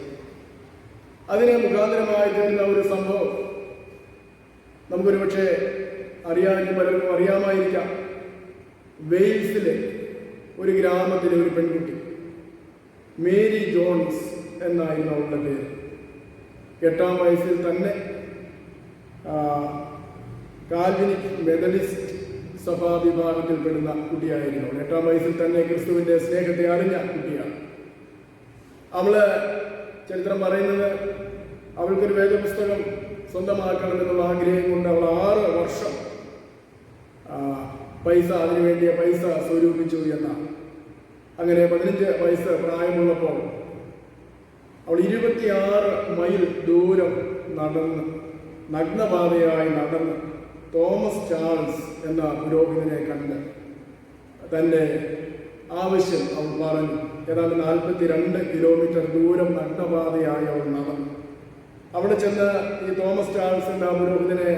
അതിന് മുഖാന്തരമായി തീർന്ന ഒരു സംഭവം നമുക്കൊരു പക്ഷേ പലർക്കും അറിയാമായിരിക്കാം. വെയിൽസിലെ ഒരു ഗ്രാമത്തിലെ ഒരു പെൺകുട്ടി മേരി ജോൺസ് എന്നായിരുന്നു അവളുടെ പേര്. 8-ാം വയസ്സിൽ തന്നെ കാൽവിനിക് മെത്തഡിസ്റ്റ് സഭാവിഭാഗത്തിൽപ്പെടുന്ന കുട്ടിയായിരുന്നു. 8-ാം വയസ്സിൽ തന്നെ ക്രിസ്തുവിന്റെ സ്നേഹത്തെ അറിഞ്ഞ കുട്ടിയാണ്. അവള് ചരിത്രം പറയുന്നത് അവൾക്കൊരു വേദപുസ്തകം സ്വന്തമാക്കണമെന്നുള്ള ആഗ്രഹം കൊണ്ട് അവൾ 6 വർഷം അതിനുവേണ്ടിയ പൈസ സ്വരൂപിച്ചു എന്നാണ്. അങ്ങനെ 15 വയസ്സ് പ്രായമുള്ളപ്പോൾ അവൾ 26 മൈൽ ദൂരം നഗ്നപാതയായി നടന്ന് തോമസ് ചാൾസ് എന്ന പുരോഹിതനെ കണ്ട് തൻ്റെ ആവശ്യം അവൾ പറഞ്ഞു. ഏതാണ്ട് 42 കിലോമീറ്റർ ദൂരം നഗ്നപാതയായി അവൾ നടന്നു. അവിടെ ചെന്ന് ഈ തോമസ് ചാൾസ് എന്ന പുരോഹിതനെ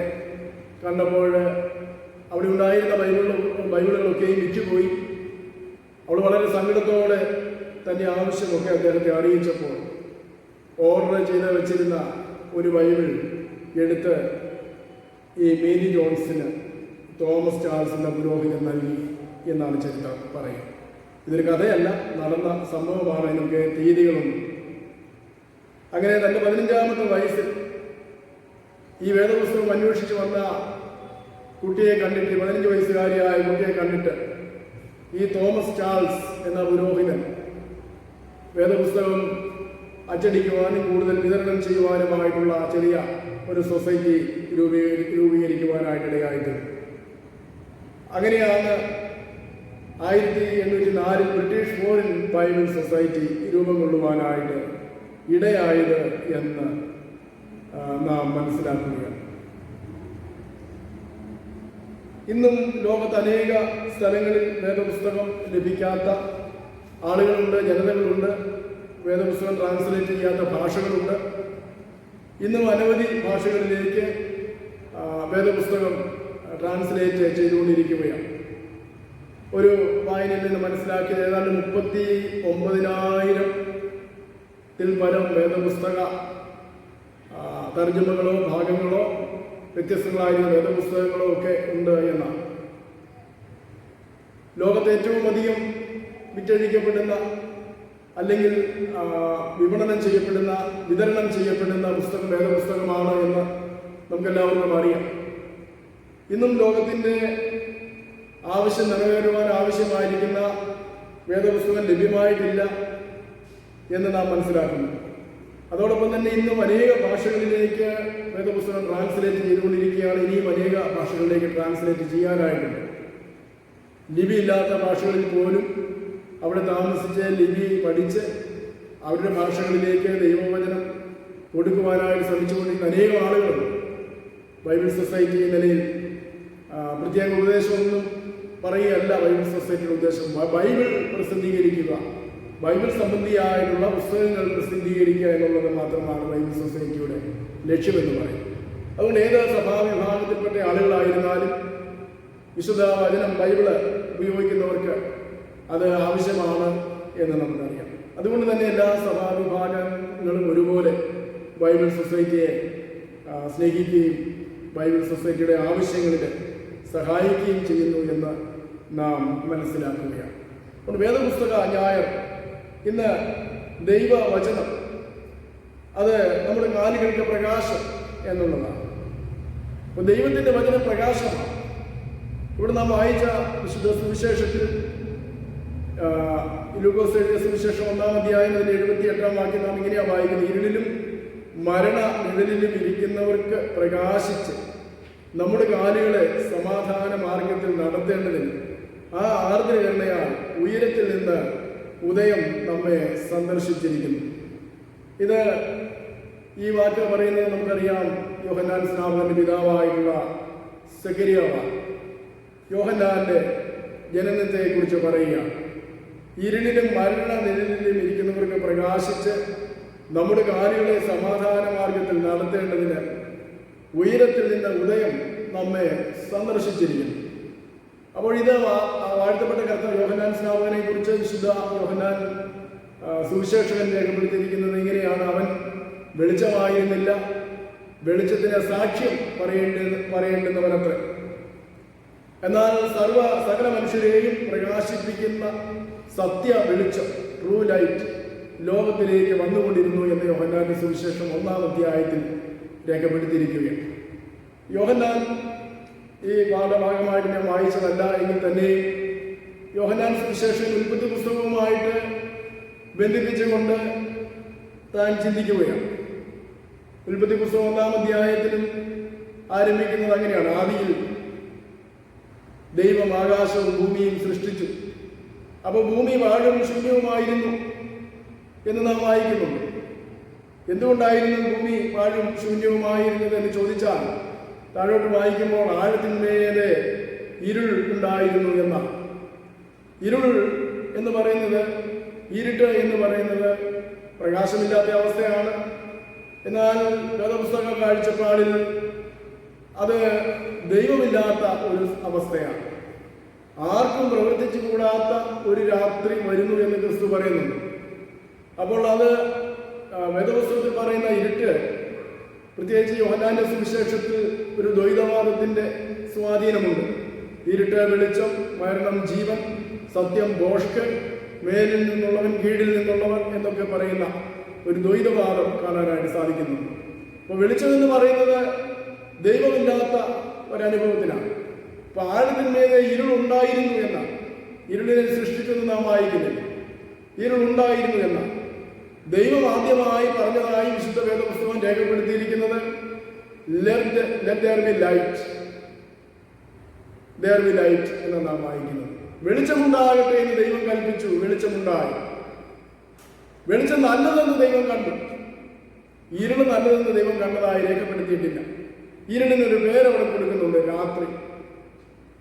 കണ്ടപ്പോൾ അവിടെ ഉണ്ടായിരുന്ന ബൈബിളുകളൊക്കെയും വിറ്റുപോയി. അവൾ വളരെ സങ്കടത്തോടെ തൻ്റെ ആവശ്യമൊക്കെ അദ്ദേഹത്തെ അറിയിച്ചപ്പോൾ ഓർഡർ ചെയ്ത് വെച്ചിരുന്ന ഒരു ബൈബിൾ എടുത്ത് ഈ മേരി ജോൺസിന് തോമസ് ചാൾസിൻ്റെ പുരോഹിതൻ നൽകി എന്നാണ് ചരിത്രം പറയുക. ഇതൊരു കഥയല്ല, നടന്ന സംഭവമാണ്. ഇതിനൊക്കെ തീയതികളുണ്ട്. അങ്ങനെ തൻ്റെ 15-ാമത്തെ വയസ്സിൽ ഈ വേദപുസ്തകം അന്വേഷിച്ച് വന്ന കുട്ടിയെ കണ്ടിട്ട്, 15 വയസ്സുകാരിയായ കുട്ടിയെ കണ്ടിട്ട് ഈ തോമസ് ചാൾസ് എന്ന പുരോഹിതൻ വേദപുസ്തകം അച്ചടിക്കുവാനും കൂടുതൽ വിതരണം ചെയ്യുവാനുമായിട്ടുള്ള ചെറിയ ഒരു സൊസൈറ്റി രൂപീകരിക്കുവാനായിട്ടിടയായിട്ട്. അങ്ങനെയാണ് 1804 ബ്രിട്ടീഷ് ഫോറിൻ ബൈബിൾ സൊസൈറ്റി രൂപം കൊള്ളുവാനായിട്ട് ഇടയായത് എന്ന് നാം മനസ്സിലാക്കുകയാണ്. ഇന്നും ലോകത്ത് അനേക സ്ഥലങ്ങളിൽ വേദപുസ്തകം ലഭിക്കാത്ത ആളുകളുണ്ട്, ജനതകളുണ്ട്. വേദപുസ്തകം ട്രാൻസ്ലേറ്റ് ചെയ്യാത്ത ഭാഷകളുണ്ട്. ഇന്നും അനവധി ഭാഷകളിലേക്ക് വേദപുസ്തകം ട്രാൻസ്ലേറ്റ് ചെയ്തുകൊണ്ടിരിക്കുകയാണ്. ഒരു വായനയിൽ നിന്ന് മനസ്സിലാക്കിയത് ഏതാണ്ട് 39,000-ൽ പരം വേദപുസ്തക തർജ്ജമകളോ ഭാഗങ്ങളോ വ്യത്യസ്തങ്ങളായിരുന്ന വേദപുസ്തകങ്ങളോ ഒക്കെ ഉണ്ട് എന്നാണ്. ലോകത്ത് ഏറ്റവും അധികം വിറ്റഴിക്കപ്പെടുന്ന അല്ലെങ്കിൽ വിതരണം ചെയ്യപ്പെടുന്ന പുസ്തകം വേദപുസ്തകമാണ് എന്ന് നമുക്കെല്ലാവർക്കും അറിയാം. ഇന്നും ലോകത്തിൻ്റെ ആവശ്യം നിറവേറുവാൻ ആവശ്യമായിരിക്കുന്ന വേദപുസ്തകം ലഭ്യമായിട്ടില്ല എന്ന് നാം മനസ്സിലാക്കുന്നു. അതോടൊപ്പം തന്നെ ഇന്നും അനേക ഭാഷകളിലേക്ക് വേദപുസ്തകം ട്രാൻസ്ലേറ്റ് ചെയ്തുകൊണ്ടിരിക്കുകയാണ്. ഇനിയും അനേക ഭാഷകളിലേക്ക് ട്രാൻസ്ലേറ്റ് ചെയ്യാനായിട്ടുണ്ട്. ലിപി ഇല്ലാത്ത ഭാഷകളിൽ പോലും അവിടെ താമസിച്ച് ലിപി പഠിച്ച് അവരുടെ ഭാഷകളിലേക്ക് ദൈവവചനം കൊടുക്കുവാനായിട്ട് ശ്രമിച്ചുകൊണ്ടിരിക്കുന്ന അനേകം ആളുകളുണ്ട്. ബൈബിൾ സൊസൈറ്റി നിലയിൽ പ്രത്യേക ഉപദേശമൊന്നും പറയുകയല്ല ബൈബിൾ സൊസൈറ്റിയുടെ ഉദ്ദേശം. ബൈബിൾ പ്രസിദ്ധീകരിക്കുക, ബൈബിൾ സംബന്ധിയായിട്ടുള്ള പുസ്തകങ്ങൾ പ്രസിദ്ധീകരിക്കുക എന്നുള്ളത് മാത്രമാണ് ബൈബിൾ സൊസൈറ്റിയുടെ ലക്ഷ്യമെന്ന് പറയും. അതുകൊണ്ട് ഏത് സഭാവിഭാഗത്തിൽപ്പെട്ട ആളുകളായിരുന്നാലും വിശുദ്ധ വചനം ബൈബിള് ഉപയോഗിക്കുന്നവർക്ക് അത് ആവശ്യമാണ് എന്ന് നമുക്കറിയാം. അതുകൊണ്ട് തന്നെ എല്ലാ സഭാവിഭാഗങ്ങളും ഒരുപോലെ ബൈബിൾ സൊസൈറ്റിയെ സ്നേഹിക്കുകയും ബൈബിൾ സൊസൈറ്റിയുടെ ആവശ്യങ്ങളിൽ സഹായിക്കുകയും ചെയ്യുന്നു എന്ന് നാം മനസ്സിലാക്കുകയാണ്. അതുകൊണ്ട് വേദപുസ്തക ഞായർ ഇന്ന് ദൈവവചനം അത് നമ്മുടെ കാലുകൾക്ക് പ്രകാശം എന്നുള്ളതാണ്. അപ്പോൾ ദൈവത്തിൻ്റെ വചനം പ്രകാശമാണ്. ഇവിടെ നാം വായിച്ച വിശുദ്ധ സുവിശേഷത്തിൽ ലൂക്കോസ് എഴുതിയ സുവിശേഷം 1-ാം അധ്യായം 78-ാം വാക്യം നാം ഇങ്ങനെയാണ് വായിക്കുന്നത്: ഇരുളിലും മരണ നിഴലിലും ഇരിക്കുന്നവർക്ക് പ്രകാശിച്ച് നമ്മുടെ കാലുകളെ സമാധാന മാർഗത്തിൽ നടത്തേണ്ടതിന് ആ ആർദ്രകരുണയാൽ ഉയരത്തിൽ നിന്ന് ഉദയം നമ്മെ സന്ദർശിച്ചിരിക്കുന്നു. ഇത് ഈ വാക്ക് പറയുന്നത് നമുക്കറിയാം. യോഹന്നാൻ സ്നാപകന്റെ പിതാവായിട്ടുള്ള സെഖര്യാവാണ്. യോഹന്നാന്റെ ജനനത്തെ കുറിച്ച് പറയുക, ഇരുളിലും മരണ നിഴലിലും ഇരിക്കുന്നവർക്ക് പ്രകാശിച്ച് നമ്മുടെ കാലുകളെ സമാധാന മാർഗത്തിൽ നടത്തേണ്ടതിന് ഉയരത്തിൽ നിന്ന് ഉദയം നമ്മെ സന്ദർശിച്ചിരിക്കുന്നു. അപ്പോൾ ഇത് വാഴ്ത്തപ്പെട്ട കർത്താവ് യോഹന്നാൻ സ്നാപകനെ കുറിച്ച് വിശുദ്ധ യോഹന്നാൻ സുവിശേഷകൻ രേഖപ്പെടുത്തിയിരിക്കുന്നത് ഇങ്ങനെയാണ്: അവൻ വെളിച്ചമായിരുന്നില്ല, വെളിച്ചത്തിന് സാക്ഷ്യം പറയേണ്ടുന്നവനത്ര. എന്നാൽ സകല മനുഷ്യരെയും പ്രകാശിപ്പിക്കുന്ന സത്യ വെളിച്ചം, ട്രൂ ലൈറ്റ്, ലോകത്തിലേക്ക് വന്നുകൊണ്ടിരുന്നു എന്ന് യോഹന്നാന്റെ സുവിശേഷം 1-ാം അധ്യായത്തിൽ രേഖപ്പെടുത്തിയിരിക്കുകയാണ്. യോഹന്നാൻ ഈ പാഠഭാഗമായിട്ട് ഞാൻ വായിച്ചതല്ല എങ്കിൽ തന്നെ യോഹന്നാൻ സുവിശേഷം ഉൽപ്പത്തി പുസ്തകവുമായിട്ട് ബന്ധിപ്പിച്ചുകൊണ്ട് താൻ ചിന്തിക്കുകയാണ്. ഉൽപ്പത്തി പുസ്തകം 1-ാം അധ്യായത്തിലും ആരംഭിക്കുന്നത് അങ്ങനെയാണ്: ആദിയിൽ ദൈവം ആകാശവും ഭൂമിയും സൃഷ്ടിച്ചു. അപ്പോൾ ഭൂമി പാഴും ശൂന്യവുമായിരുന്നു എന്ന് നാം വായിക്കുന്നുണ്ട്. എന്തുകൊണ്ടായിരുന്നു ഭൂമി പാഴും ശൂന്യവുമായിരുന്നത് എന്ന് ചോദിച്ചാൽ താഴോട്ട് വായിക്കുമ്പോൾ ആഴത്തിന്മേലെ ഇരുൾ ഉണ്ടായിരുന്നു എന്നാണ്. ഇരുൾ എന്ന് പറയുന്നത്, ഇരുട്ട് എന്ന് പറയുന്നത് പ്രകാശമില്ലാത്ത അവസ്ഥയാണ്. എന്നാൽ വേദപുസ്തക കാഴ്ചപ്പാടിൽ അത് ദൈവമില്ലാത്ത ഒരു അവസ്ഥയാണ്. ആർക്കും പ്രവർത്തിച്ചു കൂടാത്ത ഒരു രാത്രി വരുന്നു എന്ന് ക്രിസ്തു പറയുന്നുണ്ട്. അപ്പോൾ അത് വേദപുസ്തകത്തിൽ പറയുന്ന ഇരുട്ട്, പ്രത്യേകിച്ച് യോഹന്നാന്റെ സുവിശേഷത്തിൽ ഒരു ദ്വൈതവാദത്തിന്റെ സ്വാധീനമുണ്ട്. ഇരുട്ട് വെളിച്ചം, മരണം ജീവൻ, സത്യം ഭോഷ്ക്, മേലിൽ നിന്നുള്ളവൻ കീഴിൽ നിന്നുള്ളവൻ എന്നൊക്കെ പറയുന്ന ഒരു ദ്വൈതവാദം കാണാനായിട്ട് സാധിക്കുന്നു. അപ്പോൾ വെളിച്ചം എന്ന് പറയുന്നത് ദൈവമില്ലാത്ത ഒരനുഭവത്തിലാണ്. അപ്പൊ ആഴത്തിന്മേലെ ഇരുളുണ്ടായിരുന്നു എന്നാണ്. ഇരുളിനെ സൃഷ്ടിച്ചെന്ന് നാം വായിക്കുന്നില്ല. ഇരുളുണ്ടായിരുന്നു എന്നാണ് ദൈവം ആദ്യമായി പറഞ്ഞതായി വിശുദ്ധ വേദപുസ്തകം രേഖപ്പെടുത്തിയിരിക്കുന്നത്. Let there be light. There be light എന്ന് നാം വായിക്കുന്നത്. വെളിച്ചമുണ്ടാകട്ടെ എന്ന് ദൈവം കൽപ്പിച്ചു, വെളിച്ചമുണ്ടായി. വെളിച്ചം നല്ലതെന്ന് ദൈവം കണ്ടു. ഇരുള് നല്ലതെന്ന് ദൈവം കണ്ടതായി രേഖപ്പെടുത്തിയിട്ടില്ല. ഇരുളിനൊരു പേരവിടെ കൊടുക്കുന്നുണ്ട്, രാത്രി.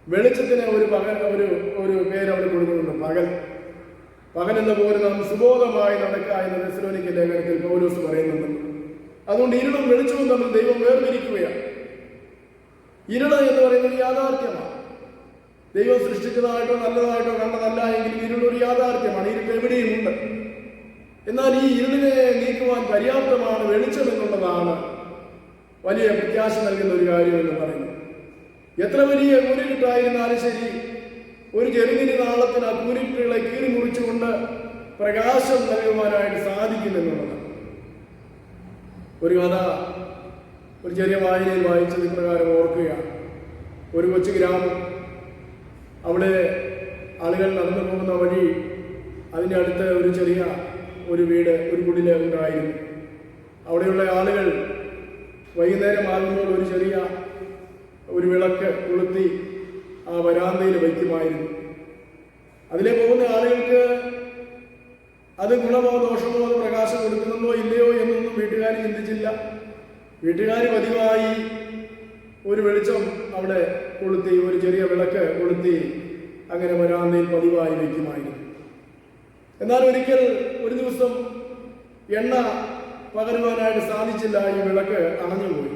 വെളിച്ചത്തിന് ഒരു പേര് അവിടെ കൊടുക്കുന്നുണ്ട്, പകൽ. പകലെന്ന പോലെ നാം സുബോധമായി നടക്കുക എന്ന് തെസ്സലോനിക്ക ലേഖനത്തിൽ പൗലോസ് പറയുന്നുണ്ട്. അതുകൊണ്ട് ഇരുളും വെളിച്ചവും തമ്മിൽ ദൈവം വേർതിരിക്കുകയാണ്. ഇരുള് എന്ന് പറയുന്നത് യാഥാർത്ഥ്യമാണ്. ദൈവം സൃഷ്ടിച്ചതായിട്ടോ നല്ലതായിട്ടോ കണ്ടതല്ല എങ്കിലും ഇരുളൊരു യാഥാർത്ഥ്യമാണ്. ഇരുട്ട് എവിടെയും ഉണ്ട്. എന്നാൽ ഈ ഇരുളിനെ നീക്കുവാൻ പര്യാപ്തമാണ് വെളിച്ചം എന്നുള്ളതാണ് വലിയ പ്രത്യാശ നൽകുന്ന ഒരു കാര്യം എന്ന് പറയുന്നത്. എത്ര വലിയ കൂരിട്ടായിരുന്നാലും ശരി, ഒരു ചെറുതിരി നാളത്തിന് ആ കൂരിട്ടുകളെ കീറി മുറിച്ചുകൊണ്ട് പ്രകാശം നൽകുവാനായിട്ട് സാധിക്കുമെന്നുള്ളതാണ്. ഒരു കഥ ഒരു ചെറിയ വായനയിൽ വായിച്ചത് ഇപ്രകാരം ഓർക്കുകയാണ്. ഒരു കൊച്ചു ഗ്രാമം, അവിടെ ആളുകൾ നടന്നു പോകുന്ന വഴി അതിൻ്റെ അടുത്ത് ഒരു ചെറിയ വീട്, ഒരു കുടില് ഉണ്ടായിരുന്നു. അവിടെയുള്ള ആളുകൾ വൈകുന്നേരമാകുമ്പോൾ ഒരു ചെറിയ വിളക്ക് കൊളുത്തി ആ വരാന്തയിൽ വയ്ക്കുമായിരുന്നു. അതിലെ പോകുന്ന ആളുകൾക്ക് അത് ഗുണമോ ദോഷമോ അത് പ്രകാശം കൊടുക്കുന്നുണ്ടോ ഇല്ലയോ എന്നൊന്നും വീട്ടുകാർ ചിന്തിച്ചില്ല. വീട്ടുകാർ പതിവായി ഒരു വെളിച്ചം അവിടെ കൊളുത്തി, ഒരു ചെറിയ വിളക്ക് കൊളുത്തി അങ്ങനെ വരാന്തയിൽ പതിവായി വയ്ക്കുമായിരുന്നു. എന്നാൽ ഒരു ദിവസം എണ്ണ പകരുവാനായിട്ട് സാധിച്ചില്ല. ഈ വിളക്ക് അണഞ്ഞുപോയി.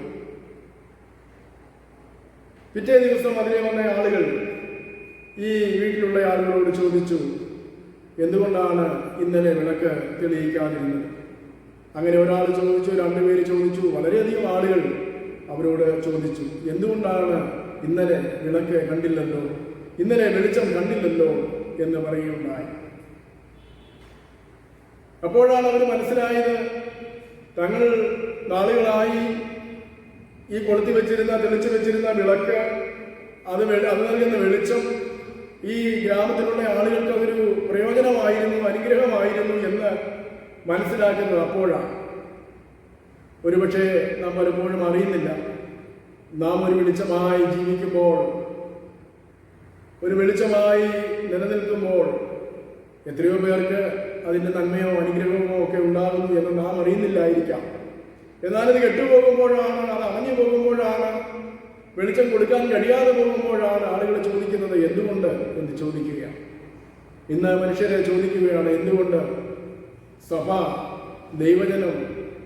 പിറ്റേ ദിവസം അതിലെ വന്ന ആളുകൾ ഈ വീട്ടിലുള്ള ആളുകളോട് ചോദിച്ചു, എന്തുകൊണ്ടാണ് ഇന്നലെ വിളക്ക് തെളിയിക്കാതിരുന്നത്? അങ്ങനെ ഒരാൾ ചോദിച്ചു, രണ്ടുപേര് ചോദിച്ചു, വളരെയധികം ആളുകൾ അവരോട് ചോദിച്ചു, എന്തുകൊണ്ടാണ് ഇന്നലെ വിളക്ക് കണ്ടില്ലല്ലോ, ഇന്നലെ വെളിച്ചം കണ്ടില്ലല്ലോ എന്ന് പറയുകയുണ്ടായി. അപ്പോഴാണ് അവർ മനസ്സിലായത്, തങ്ങൾ നാളുകളായി ഈ കൊളുത്തി വെച്ചിരുന്ന, തെളിച്ചു വെച്ചിരുന്ന വിളക്ക്, അത് നൽകുന്ന വെളിച്ചം ഈ ഗ്രാമത്തിലുള്ള ആളുകൾക്ക് അതൊരു പ്രയോജനമായിരുന്നു, അനുഗ്രഹമായിരുന്നു എന്ന് മനസ്സിലാക്കുന്നത് അപ്പോഴാണ്. ഒരുപക്ഷെ നാം പലപ്പോഴും അറിയുന്നില്ല. നാം ഒരു വെളിച്ചമായി ജീവിക്കുമ്പോൾ, ഒരു വെളിച്ചമായി നിലനിൽക്കുമ്പോൾ എത്രയോ പേർക്ക് അതിൻ്റെ നന്മയോ അനുഗ്രഹമോ ഒക്കെ ഉണ്ടാകുന്നു എന്ന് നാം അറിയുന്നില്ലായിരിക്കാം. എന്നാൽ ഇത് കെട്ടുപോകുമ്പോഴാണ്, അത് അണഞ്ഞു പോകുമ്പോഴാണ്, വെളിച്ചം കൊടുക്കാൻ കഴിയാതെ പോകുമ്പോഴാണ് ആളുകൾ ചോദിക്കുന്നത് എന്തുകൊണ്ട് എന്ന് ചോദിക്കുകയാണ്. ഇന്ന് മനുഷ്യരെ ചോദിക്കുകയാണ്, എന്തുകൊണ്ട് സഭ, ദൈവജനം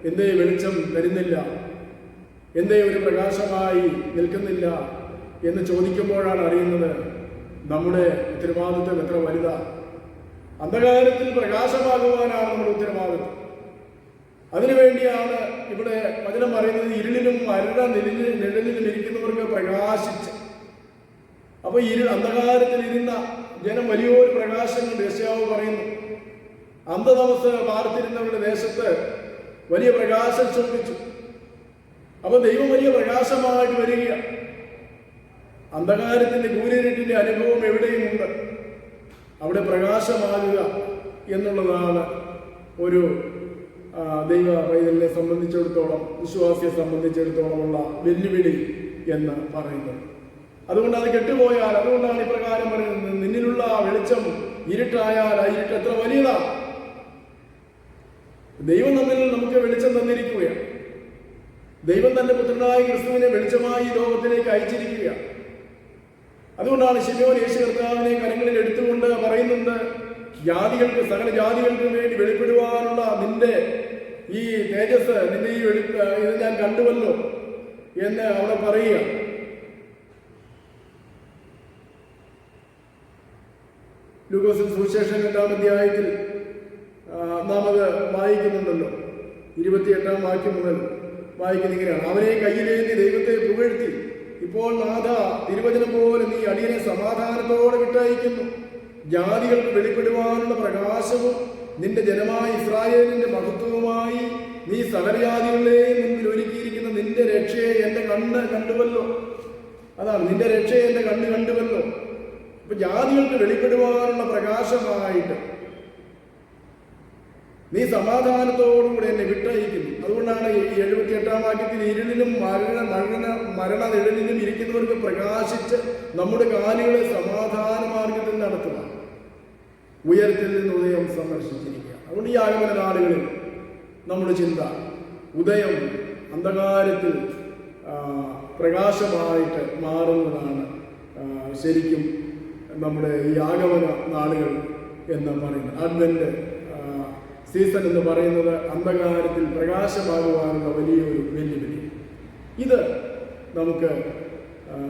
എന്തേ വെളിച്ചം തരുന്നില്ല, എന്തേ ഒരു പ്രകാശമായി നിൽക്കുന്നില്ല എന്ന് ചോദിക്കുമ്പോഴാണ് അറിയുന്നത് നമ്മുടെ ഉത്തരവാദിത്വം എത്ര വലുതാണ്. അന്ധകാരത്തിൽ പ്രകാശമാകുവാനാണ് നമ്മുടെ ഉത്തരവാദിത്വം. അതിനുവേണ്ടിയാണ് ഇവിടെ വചനം പറയുന്നത്, ഇരുളിലും നിഴലിലും ഇരിക്കുന്നവർക്ക് പ്രകാശിച്ച്. അപ്പൊ അന്ധകാരത്തിൽ ഇരുന്ന ജനം വലിയൊരു പ്രകാശം കൊണ്ട് യെശയ്യാവ് പറയുന്നു. അന്ധതമസ് പാർത്തിരുന്നവരുടെ ദേശത്ത് വലിയ പ്രകാശം ശോഭിച്ചു. അപ്പൊ ദൈവം വലിയ പ്രകാശമായിട്ട് വരികയാണ്. അന്ധകാരത്തിന്റെ കൂരിരുട്ടിന്റെ അനുഭവം എവിടെയുമുണ്ട്. അവിടെ പ്രകാശമാകുക എന്നുള്ളതാണ് ഒരു ദൈവ പൈതലിനെ സംബന്ധിച്ചിടത്തോളം, വിശ്വാസിയെ സംബന്ധിച്ചിടത്തോളമുള്ള വെല്ലുവിളി എന്ന് പറയുന്നത്. അതുകൊണ്ട് അത് കെട്ടുപോയാൽ, അതുകൊണ്ടാണ് ഇപ്രകാരം പറയുന്നത്, നിന്നിലുള്ള വെളിച്ചം ഇരുട്ടായാൽ ആ ഇരുട്ട് എത്ര വലിയതാണ്. ദൈവം നമുക്ക് വെളിച്ചം തന്നിരിക്കുകയാണ്. ദൈവം തന്റെ പുത്രനായ ക്രിസ്തുവിനെ വെളിച്ചമായി ലോകത്തിലേക്ക് അയച്ചിരിക്കുകയാണ്. അതുകൊണ്ടാണ് ശിമോൻ യേശു കർത്താവിനെ കരങ്ങളിൽ എടുത്തുകൊണ്ട് പറയുന്നുണ്ട്, ജാതികൾക്ക്, സകല ജാതികൾക്കും വേണ്ടി വെളിപ്പെടുവാനുള്ള നിന്റെ ഈ തേജസ്, നിന്റെ ഈ ഇത് ഞാൻ കണ്ടുവല്ലോ എന്ന് അവിടെ പറയുക. ലൂക്കോസിന്റെ സുവിശേഷം 2-ാം അധ്യായത്തിൽ നാം അത് വായിക്കുന്നുണ്ടല്ലോ. 28-ാം വാക്യം മുതൽ വായിക്കുന്ന ഇങ്ങനെയാണ്: അവനെ കയ്യിലേന്തി ദൈവത്തെ പുകഴ്ത്തി, ഇപ്പോൾ നാഥ, തിരുവചനം പോലെ നീ അടിയനെ സമാധാനത്തോടെ വിട്ടയക്കുന്നു. ജാതികൾക്ക് വെളിപ്പെടുവാനുള്ള പ്രകാശവും നിന്റെ ജനമായ ഇസ്രായേലിന്റെ മഹത്വവുമായി നീ സകലജാതികളുടെയും മുമ്പിൽ ഒരുക്കിയിരിക്കുന്ന നിന്റെ രക്ഷയെ എന്റെ കണ്ണ് കണ്ടുവല്ലോ. അതാണ്, നിന്റെ രക്ഷയെ എന്റെ കണ്ണ് കണ്ടുവല്ലോ. അപ്പൊ ജാതികൾക്ക് വെളിപ്പെടുവാനുള്ള പ്രകാശമായിട്ട് നീ സമാധാനത്തോടുകൂടെ എന്നെ വിട്ടയക്കുന്നു. അതുകൊണ്ടാണ് ഈ 78-ാം വാക്യത്തിൽ ഇരുളിലും മരണ നിഴലിലും ഇരിക്കുന്നവർക്ക് പ്രകാശിച്ച് നമ്മുടെ കാലുകളെ സമാധാന മാർഗത്തിൽ നടത്തുക, ഉയരത്തിൽ നിന്ന് ഉദയം സന്ദർശിച്ചിരിക്കുക. അതുകൊണ്ട് ഈ ആഗമന നാളുകളിൽ നമ്മുടെ ചിന്ത ഉദയം അന്ധകാരത്തിൽ പ്രകാശമായിട്ട് മാറുന്നതാണ് ശരിക്കും നമ്മുടെ ഈ ആഗമന നാളുകൾ എന്ന് പറയുന്നത്. അഡ്വന്റ് സീസൺ എന്ന് പറയുന്നത് അന്ധകാരത്തിൽ പ്രകാശമാകുവാനുള്ള വലിയൊരു വെല്ലുവിളി. ഇത് നമുക്ക്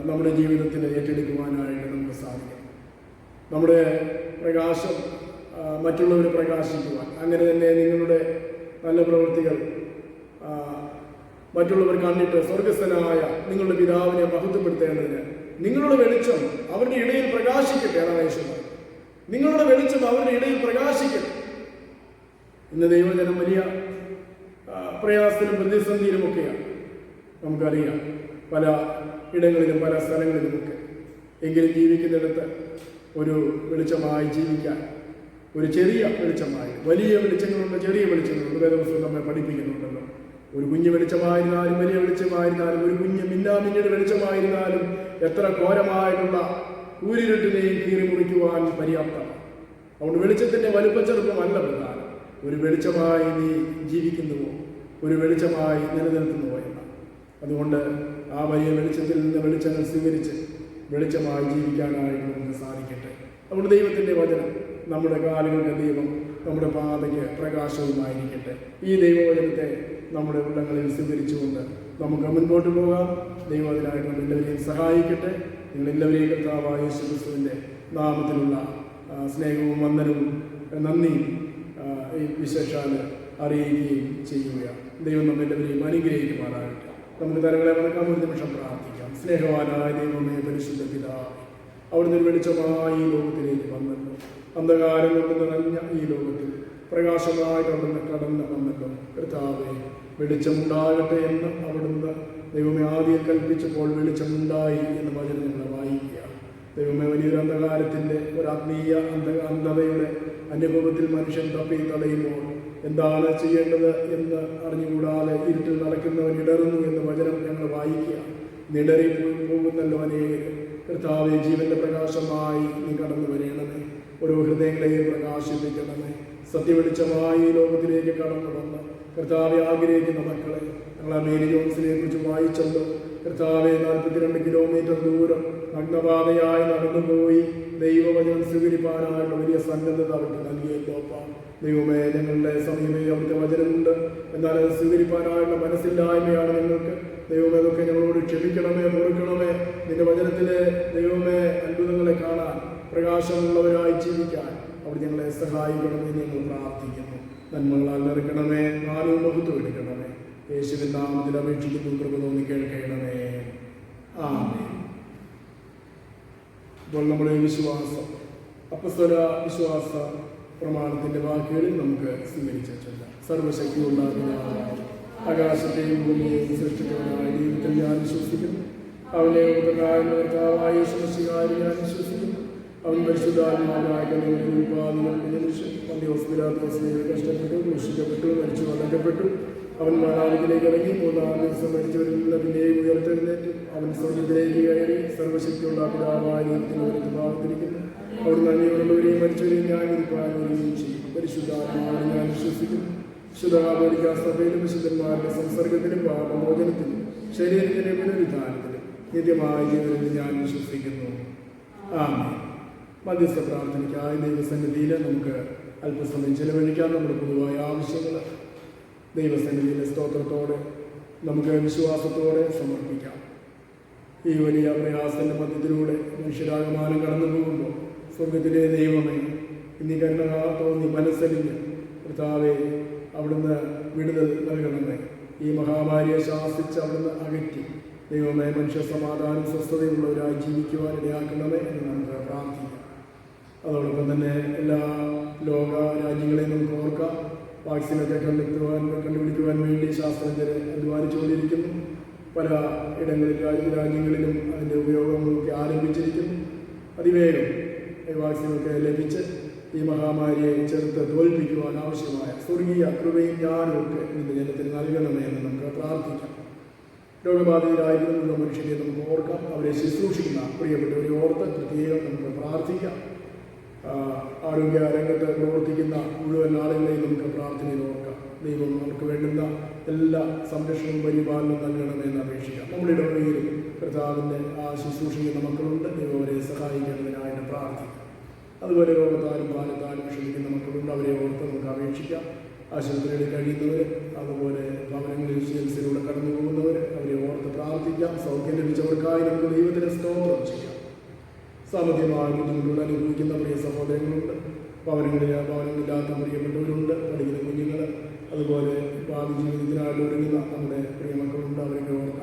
നമ്മുടെ ജീവിതത്തിൽ ഏറ്റെടുക്കുവാനായിട്ട് നമുക്ക് സാധിക്കും. നമ്മുടെ പ്രകാശം മറ്റുള്ളവരെ പ്രകാശിക്കുവാൻ, അങ്ങനെ തന്നെ നിങ്ങളുടെ നല്ല പ്രവൃത്തികൾ മറ്റുള്ളവർ കണ്ടിട്ട് സ്വർഗസ്ഥനായ നിങ്ങളുടെ പിതാവിനെ മഹത്വപ്പെടുത്തേണ്ടതിന് നിങ്ങളുടെ വെളിച്ചം അവരുടെ ഇടയിൽ പ്രകാശിക്കട്ടെ. അനാവശ്യമാണ്, നിങ്ങളുടെ വെളിച്ചം അവരുടെ ഇടയിൽ പ്രകാശിക്കട്ടെ. ഇന്ന് ദൈവജനം വലിയ പ്രയാസത്തിലും പ്രതിസന്ധിയിലുമൊക്കെയാണ്, നമുക്കറിയാം, പല ഇടങ്ങളിലും പല സ്ഥലങ്ങളിലുമൊക്കെ. എങ്കിലും ജീവിക്കുന്നിടത്ത് ഒരു വെളിച്ചമായി ജീവിക്കാൻ, ഒരു ചെറിയ വെളിച്ചമായി, വലിയ വെളിച്ചങ്ങളുണ്ട്, ചെറിയ വെളിച്ചങ്ങളുണ്ട്. വേദപുസ്തകം നമ്മെ പഠിപ്പിക്കുന്നുണ്ടല്ലോ. ഒരു കുഞ്ഞു വെളിച്ചമായിരുന്നാലും വലിയ വെളിച്ചമായിരുന്നാലും, ഒരു കുഞ്ഞ് മിന്നാമിന്നിയുടെ വെളിച്ചമായിരുന്നാലും എത്ര ഘോരമായിട്ടുള്ള കൂരിരുട്ടിനെയും കീറി മുറിക്കുവാൻ പര്യാപ്തമാണ്. അതുകൊണ്ട് വെളിച്ചത്തിന്റെ വലുപ്പച്ചെറുപ്പമല്ല പ്രധാനം, ഒരു വെളിച്ചമായി നീ ജീവിക്കുന്നുവോ, ഒരു വെളിച്ചമായി നിലനിൽക്കുന്നുവോ എന്നാണ്. അതുകൊണ്ട് ആ വലിയ വെളിച്ചത്തിൽ നിന്ന് വെളിച്ചങ്ങൾ സ്വീകരിച്ച് വെളിച്ചമായി ജീവിക്കാനായിട്ട് നമുക്ക് സാധിക്കട്ടെ. നമ്മുടെ ദൈവത്തിൻ്റെ വചനം നമ്മുടെ കാലുകളുടെ ദൈവം, നമ്മുടെ പാതയ്ക്ക് പ്രകാശവുമായിരിക്കട്ടെ. ഈ ദൈവവചനത്തെ നമ്മുടെ ഉള്ളങ്ങളിൽ സ്വീകരിച്ചുകൊണ്ട് നമുക്ക് മുൻപോട്ട് പോകാം. ദൈവം അതിനായിട്ട് നമ്മളെല്ലാവരെയും സഹായിക്കട്ടെ. നിങ്ങളെല്ലാവരെയും കർത്താവായ യേശു ക്രിസ്തുവിൻ്റെ നാമത്തിലുള്ള സ്നേഹവും വന്ദനവും നന്ദിയും ഈ വിശേഷാൽ അറിയുകയും ചെയ്യുകയാണ്. ദൈവം നമ്മളെല്ലാവരെയും അനുഗ്രഹിക്കുമാറാകട്ടെ. നമുക്ക് തരങ്ങളെ വണക്കാം, ഒരു നിമിഷം പ്രാർത്ഥിക്കാം. സ്നേഹവാനായ ദൈവമേ, പരിശുദ്ധ പിതാവേ, അവിടുന്ന് ഒരു വെളിച്ചമായി ഈ ലോകത്തിലേക്ക് വന്നല്ലോ. അന്ധകാരം കൊണ്ട് നിറഞ്ഞ ഈ ലോകത്തിൽ പ്രകാശമായിട്ട് അവിടുന്ന് കടന്നു വന്നല്ലോ. കർത്താവേ, വെളിച്ചമുണ്ടാകട്ടെ എന്ന് അവിടുന്ന് ദൈവമേ ആദ്യം കൽപ്പിച്ചപ്പോൾ വെളിച്ചമുണ്ടായി എന്ന് വചനം ഞങ്ങൾ വായിക്കുക. ദൈവമേ, വലിയൊരു അന്ധകാരത്തിൻ്റെ, ഒരു ആത്മീയ അന്ധതയുടെ അനുഭവത്തിൽ മനുഷ്യൻ തപ്പി തടയുമ്പോൾ എന്താണ് ചെയ്യേണ്ടത് എന്ന് അറിഞ്ഞുകൂടാതെ ഇരുട്ടിൽ നടക്കുന്നവൻ ഇടറുന്നു എന്ന് വചനം ഞങ്ങൾ വായിക്കുക. നിടറി പോകുന്നല്ലോ അനേകർ. കർത്താവെ, ജീവന്റെ പ്രകാശമായി നീ കടന്നു വരേണമേ. ഓരോ ഹൃദയങ്ങളെയും പ്രകാശിപ്പിക്കണമേ. സത്യവെളിച്ചമായി ഈ ലോകത്തിലേക്ക് കടന്നു വന്ന് കർത്താവെ ആഗ്രഹിക്കുന്ന മക്കളെ ഞങ്ങൾ മേരി ജോൺസിനെ കുറിച്ച് വായിച്ചല്ലോ. കർത്താവെ, 42 കിലോമീറ്റർ ദൂരം നഗ്നപാതയായി നടന്നുപോയി ദൈവവചനം സ്വീകരിപ്പാനായിട്ട് വലിയ സന്നദ്ധത അവർക്ക് നൽകിയല്ലോ. ദൈവമേ, ഞങ്ങളുടെ സമയമേ അവിടുത്തെ വചനമുണ്ട്, എന്നാൽ അത് സ്വീകരിപ്പാനായുള്ള മനസ്സില്ലായ്മയാണ് ഞങ്ങൾക്ക്. ദൈവമേ, അതൊക്കെ ഞങ്ങളോട് ക്ഷമിക്കണമേ, പൊറുക്കണമേ. നിന്റെ വചനത്തിലെ ദൈവമേ അത്ഭുതങ്ങളെ കാണാൻ, പ്രകാശമുള്ളവരായി ജീവിക്കാൻ അവിടെ ഞങ്ങളെ സഹായിക്കണമെന്ന് ഞങ്ങൾ പ്രാർത്ഥിക്കുന്നു. നന്മകളാൽ നിറയ്ക്കണമേ, നാലും മഹത്വം എടുക്കണമേ. യേശുവിൻ നാമത്തിൽ അപേക്ഷിക്കുന്നു, കൃപ തോന്നി കേൾക്കണമേ. ആമേൻ. ഇപ്പോൾ നമ്മുടെ വിശ്വാസം, അപ്പസ്തല വിശ്വാസ പ്രമാണത്തിന്റെ വാക്കുകളിൽ നമുക്ക് സ്വീകരിച്ച ചൊല്ലാം. സർവശക്തിയുള്ള പിതാവായ, ആകാശത്തെയും ഭൂമിയെയും സൃഷ്ടിച്ചവനായ ദൈവത്തിൽ ഞാൻ വിശ്വസിക്കുന്നു. അവനെ കർത്താവായ യേശുമിശിഹായിൽ ഞാൻ വിശ്വസിക്കുന്നു. അവൻ പരിശുദ്ധാത്മാവായ കഷ്ടപ്പെട്ടു, ക്രൂശിക്കപ്പെട്ടു, മരിച്ചു, അടക്കപ്പെട്ടു. അവൻ മാനാവിലേക്ക് ഇറങ്ങി 3-ാം ദിവസം മരിച്ചവരിൽ നിന്ന് പിന്നെയും ഉയർത്തെഴുന്നേറ്റു. അവൻ സ്വർഗ്ഗത്തിലേക്ക് കയറി സർവശക്തിയുള്ള പിതാവായ ദൈവത്തിന്റെ ഭാഗത്തിരിക്കുന്നു. അവർ നന്ദിയുള്ളവരെയും മരിച്ചവരെയും ന്യായീകരിക്കാനും ചെയ്യും. പരിശുദ്ധാത്മാവിനെ ഞാൻ വിശ്വസിക്കുന്നു. ശുദ്ധകാതോലിക്കാ സഭയിലും വിശുദ്ധന്മാരുടെ സംസർഗത്തിലും പാപമോചനത്തിലും ശരീരത്തിന്റെ പുനരുദ്ധാനത്തിലും നിത്യമായ ജീവനിൽ ഞാൻ വിശ്വസിക്കുന്നു. ആമേൻ. മധ്യസ്ഥ പ്രാർത്ഥനയ്ക്കായി ദൈവസന്നിധിയിൽ നമുക്ക് അല്പസമയം ചെലവഴിക്കാം. നമ്മുടെ പൊതുവായ ആവശ്യങ്ങൾ ദൈവസന്നിധിയിലെ സ്തോത്രത്തോടെ നമുക്ക് വിശ്വാസത്തോടെ സമർപ്പിക്കാം. ഈ വലിയ പ്രയാസത്തിന്റെ മധ്യത്തിലൂടെ മനുഷ്യരാഗമാനം കടന്നു പോകുമ്പോൾ സ്വർഗത്തിലെ ദൈവമേ, ഇനി കരുണ തോന്നി മനസ്സലിഞ്ഞ് കർത്താവെ അവിടുന്ന് വിടുതൽ നൽകണമേ. ഈ മഹാമാരിയെ ശാസിച്ച് അവിടുന്ന് അകറ്റി ദൈവമേ മനുഷ്യ സമാധാനം സ്വസ്ഥതയുള്ളവരായി ജീവിക്കുവാൻ ഇടയാക്കണമേ എന്ന് നമുക്ക് പ്രാർത്ഥിക്കാം. അതോടൊപ്പം തന്നെ എല്ലാ ലോക രാജ്യങ്ങളെയും നമുക്ക് ഓർക്കാം. വാക്സിനൊക്കെ കണ്ടുപിടിക്കുവാൻ വേണ്ടി ശാസ്ത്രജ്ഞർ അധ്വാനിച്ചുകൊണ്ടിരിക്കുന്നു. പല രാജ്യങ്ങളിലും അതിൻ്റെ ഉപയോഗങ്ങളൊക്കെ ആരംഭിച്ചിരിക്കുന്നു. അതിവേഗം ഈ വാക്സിനൊക്കെ ലഭിച്ച് ഈ മഹാമാരിയെ ചെറുത്ത് തോൽപ്പിക്കുവാൻ ആവശ്യമായ സ്വർഗീയ കൃപയും ജ്ഞാനവും ഒക്കെ ഇതിൻ്റെ ജനത്തിന് നൽകണമേ എന്ന് നമുക്ക് പ്രാർത്ഥിക്കാം. രോഗബാധിതരായിരിക്കുന്ന മനുഷ്യരെ നമുക്ക് ഓർക്കാം. അവരെ ശുശ്രൂഷിക്കുന്ന പ്രിയപ്പെട്ടവരെ ഓർത്ത് പ്രത്യേകം നമുക്ക് പ്രാർത്ഥിക്കാം. ആരോഗ്യ രംഗത്ത് പ്രവർത്തിക്കുന്ന മുഴുവൻ ആളുകളെയും നമുക്ക് പ്രാർത്ഥനയിൽ ഓർക്കാം. ദൈവം നമുക്ക് വേണ്ടുന്ന എല്ലാ സംരക്ഷണവും പരിപാലനവും നൽകണമെന്ന് അപേക്ഷിക്കാം. നമ്മുടെ ഇടവകയിലും കർത്താവിൻ്റെ ശുശ്രൂഷിക്കുന്ന മക്കളുണ്ട്. ദൈവം അവരെ സഹായിക്കേണ്ടതിനായിട്ട് പ്രാർത്ഥിക്കാം. അതുപോലെ രോഗത്താലും പാലത്താലും ക്ഷമിക്കുന്ന മക്കളുണ്ട്. അവരെ ഓർത്ത് നമുക്ക് അപേക്ഷിക്കാം. ആശുപത്രികളിൽ കഴിയുന്നവർ, അതുപോലെ ഭവനങ്ങളിൽ ചികിത്സയിലൂടെ കടന്നു പോകുന്നവർ, അവരെ ഓർത്ത് പ്രാർത്ഥിക്കാം. സൗഖ്യം ലഭിച്ചവർക്കായി നമുക്ക് ദൈവത്തിന് സ്തോത്രം ചെയ്യാം. സാമ്പത്തികമായ ബുദ്ധിമുട്ടുകൾ അനുഭവിക്കുന്ന പ്രിയ സഹോദരങ്ങളുണ്ട്. ഭവനങ്ങളില്ലാത്ത പ്രിയപ്പെട്ടവരുണ്ട്. പഠിക്കുന്ന കുഞ്ഞുങ്ങൾ, അതുപോലെ ഭാവി ജീവിതത്തിനായിട്ട് ഒരുങ്ങുന്ന നമ്മുടെ പ്രിയമക്കളുണ്ട്.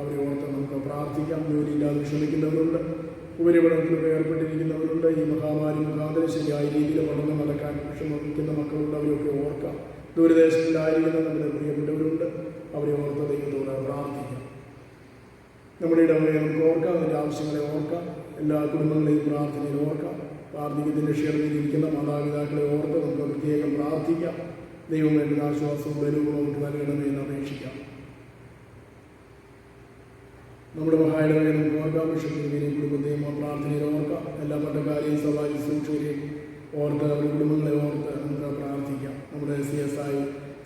അവരെ ഓർത്ത് നമുക്ക് പ്രാർത്ഥിക്കാം. ജോലിയില്ലാതെ വിഷമിക്കുന്നവരുണ്ട്. ഉപരിപഠനത്തിലൊക്കെ ഏർപ്പെട്ടിരിക്കുന്നവരുണ്ട്. ഈ മഹാമാരി മുഖാന്തരം ശരിയായ രീതിയിൽ പഠനം നടക്കാൻ വിഷമിക്കുന്ന മക്കളുണ്ട്. അവരെയൊക്കെ ഓർക്കാം. ദൂരദേശത്തിലായിരിക്കുന്ന നമ്മുടെ പ്രിയപ്പെട്ടവരുണ്ട്. അവരെ ഓർത്ത് ദൈവത്തോട് പ്രാർത്ഥിക്കാം. നമ്മുടെ ഇടവകയെ നമുക്ക് ഓർക്കാം. അതിൻ്റെ ആവശ്യങ്ങളെ ഓർക്കാം. എല്ലാ കുടുംബങ്ങളെയും പ്രാർത്ഥനയിൽ ഓർക്കാം. വാർദ്ധക്യത്തിൻ്റെ ക്ഷേത്രത്തിലിരിക്കുന്ന മാതാപിതാക്കളെ ഓർത്ത് നമുക്ക് പ്രത്യേകം പ്രാർത്ഥിക്കാം. ദൈവം വേണ്ട ആശ്വാസവും ബലവും നമുക്ക് നൽകണമേ എന്ന് അപേക്ഷിക്കാം. നമ്മുടെ മഹായിടവകയെ നമുക്ക് ഓർക്കാം. വിഷുവിനെയും കുടുംബത്തെയും പ്രാർത്ഥനയിൽ ഓർക്കാം. എല്ലാ പട്ടക്കാരെയും സഭാ ശുശ്രൂഷകരെയും ഓർത്ത് അവരുടെ കുടുംബങ്ങളെ ഓർത്ത് നമുക്ക് പ്രാർത്ഥിക്കാം. നമ്മുടെ CSI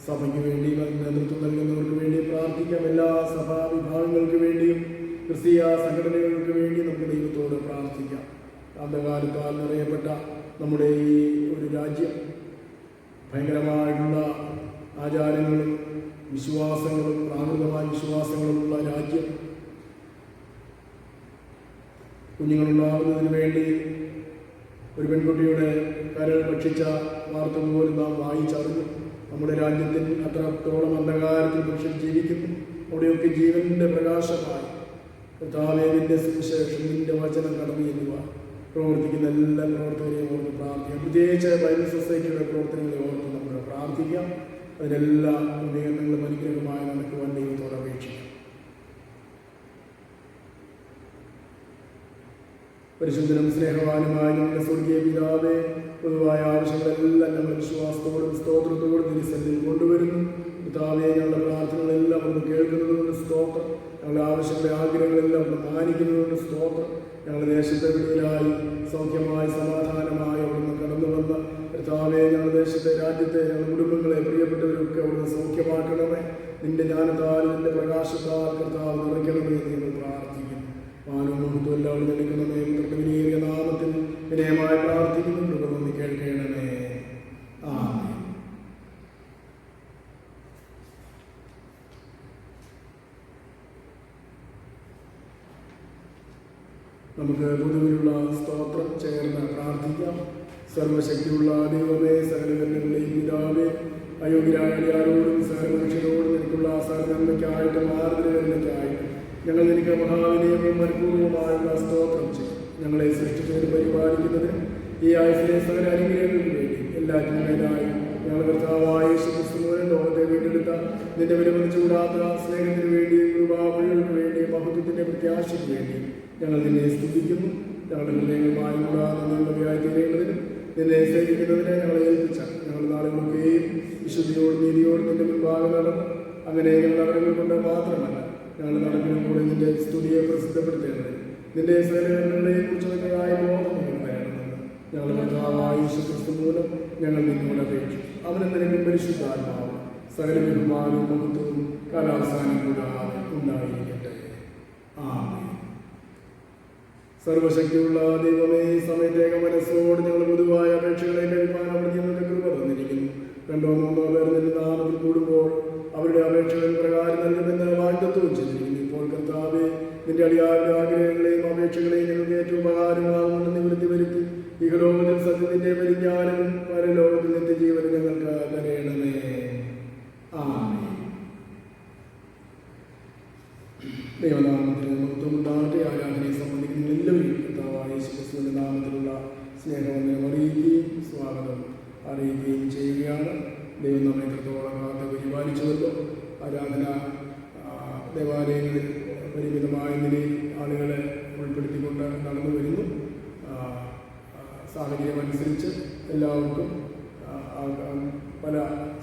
സഭയ്ക്ക് വേണ്ടി നേതൃത്വം നൽകുന്നവർക്ക് വേണ്ടി പ്രാർത്ഥിക്കാം. എല്ലാ സഭാ വിഭാഗങ്ങൾക്ക് വേണ്ടിയും ക്രിസ്തീയ സംഘടനകൾക്ക് വേണ്ടി നമുക്ക് ദൈവത്തോട് പ്രാർത്ഥിക്കാം. അന്ധകാലത്താൽ നിറയപ്പെട്ട നമ്മുടെ ഈ ഒരു രാജ്യം ഭയങ്കരമായിട്ടുള്ള ആചാരങ്ങളും വിശ്വാസങ്ങളും പ്രാകൃതമായ വിശ്വാസങ്ങളുമുള്ള രാജ്യം. കുഞ്ഞുങ്ങളുണ്ടാകുന്നതിന് വേണ്ടി ഒരു പെൺകുട്ടിയുടെ കരൾ ഭക്ഷിച്ച വാർത്ത പോലും നാം വായിച്ചറിഞ്ഞു. നമ്മുടെ രാജ്യത്തിൽ അത്രത്തോളം അന്ധകാരത്തിൽ മനുഷ്യൻ ജീവിക്കുന്നു. അവിടെയൊക്കെ ജീവന്റെ പ്രകാശമായി കർത്താവേ നിന്റെ സുവിശേഷം, നിന്റെ വചനം കടന്നു ചെല്ലുക. പ്രവർത്തിക്കുന്ന എല്ലാ പ്രവർത്തകരെയും ഓർത്ത് പ്രാർത്ഥിക്കാം. പ്രത്യേകിച്ച് ബൈബിൾ സൊസൈറ്റിയുടെ പ്രവർത്തനങ്ങളെ ഓർത്ത് നമുക്ക് പ്രാർത്ഥിക്കാം. അതിനെല്ലാ ക്രമീകരണങ്ങളും അനുഗ്രഹമായി നടക്കുവാൻ ദൈവത്തോട് അപേക്ഷിക്കാം. പരിശുദ്ധനും സ്നേഹവാനുമായ നമ്മുടെ സ്വർഗീയ പിതാവേ, പൊതുവായ ആവശ്യങ്ങളെല്ലാം ഞങ്ങൾ വിശ്വാസത്തോടും സ്തോത്രത്തോടും തിരുസന്നിധിയിൽ കൊണ്ടുവരുന്നു. പിതാവേ, ഞങ്ങളുടെ പ്രാർത്ഥനകളെല്ലാം ഒന്ന് കേൾക്കുന്നതുകൊണ്ട് സ്തോത്രം. ഞങ്ങളുടെ ആവശ്യങ്ങളുടെ ആഗ്രഹങ്ങളെല്ലാം അവിടെ മാനിക്കുന്നതുകൊണ്ട് സ്തോത്രം. ഞങ്ങളുടെ ദേശത്തെ വിടുതലായി സൗഖ്യമായി സമാധാനമായി അവിടുന്ന് കടന്നു വന്ന കർത്താവെ, ഞങ്ങളുടെ ദേശത്തെ രാജ്യത്തെ ഞങ്ങളുടെ കുടുംബങ്ങളെ പ്രിയപ്പെട്ടവരൊക്കെ അവിടുന്ന് സൗഖ്യമാക്കണമേ. നിന്റെ ജ്ഞാനത്താൽ നിന്റെ പ്രകാശത്താൽ കർത്താവ് നിറയ്ക്കണമേ എന്ന് ഞങ്ങൾ പ്രാർത്ഥിക്കുന്നു. മാനവും മഹത്വം എല്ലാം അവിടെ നിൽക്കണമേ. വിനീറിയ നാമത്തിൽ വിനയമായി പ്രാർത്ഥിക്കുന്നു. തുടർന്ന് കേൾക്കണമേ. ആമേൻ. നമുക്ക് പൊതുവിലുള്ള സ്തോത്രം ചേർന്ന് പ്രാർത്ഥിക്കാം. സർവശക്തിയുള്ള ദൈവമേ, സകലകന്യങ്ങളുടെയും പിതാവേ, അയോഗ്യരായ ആരോടും സകല മനുഷ്യരോടും എനിക്കുള്ള സകലനന്മയ്ക്കായിട്ട് മാർഗനിർണ്ണയ്ക്കായിട്ട് ഞങ്ങൾ നിനക്ക് മഹാവിനയവും മനഃപൂർവ്വമായുള്ള സ്തോത്രം ചെയ്യും. ഞങ്ങളെ സൃഷ്ടിച്ചതിന് പരിപാലിക്കുന്നതിന് ഈ ആയുസിലെ സകല അനുഗ്രഹങ്ങൾക്ക് വേണ്ടി എല്ലാറ്റിനും മേലായി ഞങ്ങൾ കർത്താവായ യേശുക്രിസ്തു മൂലം ലോകത്തെ വീണ്ടെടുത്ത നിന്റെ വിലമതിച്ചുകൂടാത്ത സ്നേഹത്തിന് വേണ്ടിയും കൃപാവഴികൾക്ക് വേണ്ടിയും മഹത്വത്തിന്റെ പ്രത്യാശയ്ക്ക് വേണ്ടി ഞങ്ങൾ നിന്നെ സ്തുതിക്കുന്നു. ഞങ്ങളുടെ ഹൃദയങ്ങളുമായി കൂടാതെ നന്മയായി തീരേണ്ടതിനും നിന്നെ സേവിക്കുന്നതിനെ ഞങ്ങളെ ഏൽപ്പിച്ച ഞങ്ങളുടെ നാളുകളൊക്കെയും വിശുദ്ധിയോടും നീതിയോടും നിന്റെ മുൻപാകെ നടന്നു. അങ്ങനെ ഞങ്ങളുടെ അറിവുകൾ കൊണ്ട് മാത്രമല്ല, ഞങ്ങളുടെ നടപ്പിനും കൂടെ നിന്റെ സ്തുതിയെ പ്രസിദ്ധപ്പെടുത്തേണ്ടത് നിന്റെ സേവനങ്ങളെ കുറിച്ചുള്ളതായ ബോധം നിങ്ങൾ വേണമെന്ന് ഞങ്ങളുടെ കർത്താവായ യേശുക്രിസ്തു മൂലം ഞങ്ങൾ നിന്നോട് അപേക്ഷിച്ചു. അവനെ നിനക്കും പരിശുദ്ധാത്മാവും സകല ബഹുമാനവും മഹത്വവും കാലാവസാനം കൂടാതെ ഉണ്ടായിരിക്കട്ടെ. ആമേൻ. സർവശക്തിയുള്ള ദൈവമേ, ഈ സമയത്തേക മനസ്സോട് ഞങ്ങൾ പൊതുവായ അപേക്ഷകളെ കഴിപ്പാൻ അവിടെ നിങ്ങളുടെ കൃപ തന്നിരിക്കുന്നു. 2 or 3 പേർ നിന്റെ നാമത്തിൽ കൂടുമ്പോൾ അവരുടെ അപേക്ഷകൾ പ്രകാരം നൽകുമെന്ന് വാഗ്ദത്തവും ചെയ്തിരിക്കുന്നു. ഇപ്പോൾ കർത്താവേ, നിന്റെ അടിയാരുടെ ആഗ്രഹങ്ങളെയും അപേക്ഷകളെയും ഞങ്ങൾക്ക് ഏറ്റവും ഉപകാരമാകുമെന്ന് നിവൃത്തി വരുത്തി ഇഹലോകത്തിൽ സത്യത്തിന്റെ പരിജ്ഞാനവും പരലോകത്തിൽ നിത്യജീവനും ഞങ്ങൾക്ക് തരയണമേ. ആമേൻ. ദൈവനാമത്തിന് മഹത്വമുണ്ടാകട്ടെ. ആരാധനയെ സംബന്ധിക്കുന്ന എല്ലാവരും കർത്താവായ യേശുക്രിസ്തുവിന്റെ നാമത്തിലുള്ള സ്നേഹവന്ദനം അറിയിക്കുകയും സ്വാഗതം അറിയിക്കുകയും ചെയ്യുകയാണ്. ദൈവം നമ്മെ എത്രത്തോളം കാത്ത് പരിപാലിച്ചുവല്ലോ. ആരാധന ദേവാലയങ്ങളിൽ പരിമിതമായ നിലയിൽ ആളുകളെ ഉൾപ്പെടുത്തിക്കൊണ്ട് നടന്നു വരുന്നു. സാഹചര്യമനുസരിച്ച് എല്ലാവർക്കും പല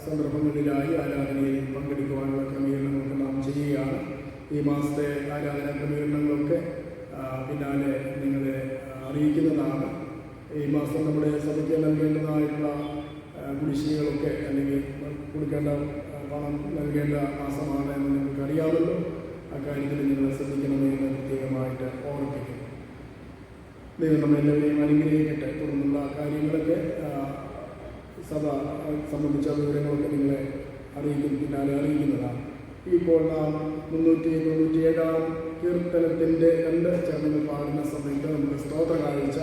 സന്ദർഭങ്ങളിലായി ആരാധനയിൽ പങ്കെടുക്കുവാനുള്ള ക്രമീകരണങ്ങളൊക്കെ നാം ചെയ്യുകയാണ്. ഈ മാസത്തെ ആരാധനാ ക്രമീകരണങ്ങളൊക്കെ പിന്നാലെ നിങ്ങളെ അറിയിക്കുന്നതാണ്. ഈ മാസം നമ്മുടെ സഭയ്ക്ക് നൽകേണ്ടതായിട്ടുള്ള കുടിശ്ശികകളൊക്കെ അല്ലെങ്കിൽ കൊടുക്കേണ്ട പണം നൽകേണ്ട മാസമാണ് എന്ന് നിങ്ങൾക്ക് അറിയാമല്ലോ. അക്കാര്യത്തിൽ നിങ്ങൾ ശ്രദ്ധിക്കണമെന്ന് പ്രത്യേകമായിട്ട് ഓർമ്മിപ്പിക്കുന്നു. ദൈവം നമ്മളെല്ലാവരെയും അനുഗ്രഹിക്കട്ടെ. തുടർന്നുള്ള കാര്യങ്ങളൊക്കെ സഭ സംബന്ധിച്ച വിവരങ്ങളൊക്കെ നിങ്ങളെ പിന്നാലെ അറിയിക്കുന്നതാണ്. ഇപ്പോൾ നാം 397 കീർത്തനത്തിൻ്റെ 2 ചരണങ്ങൾ പാടുന്ന സമയത്ത് നമുക്ക് സ്തോത്ര കാഴ്ച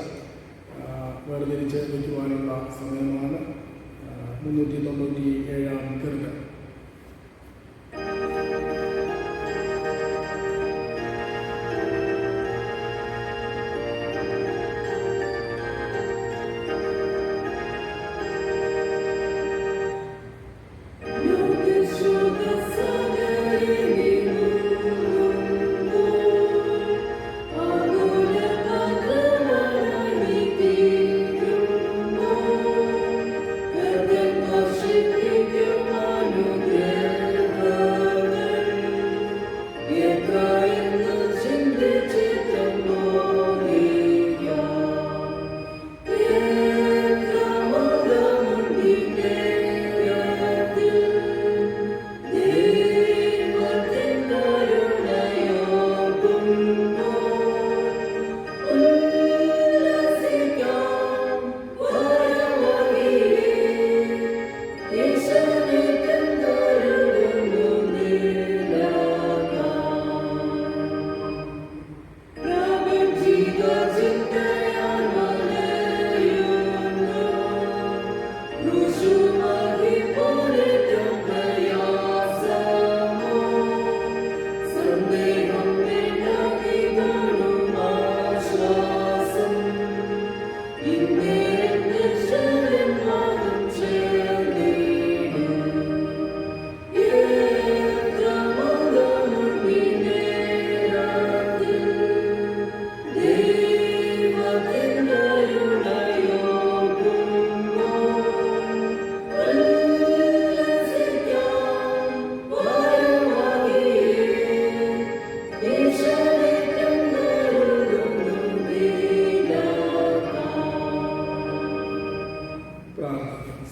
വേർതിരിച്ച് വയ്ക്കുവാനുള്ള സമയമാണ്. 397 കീർത്തനം. Worship you,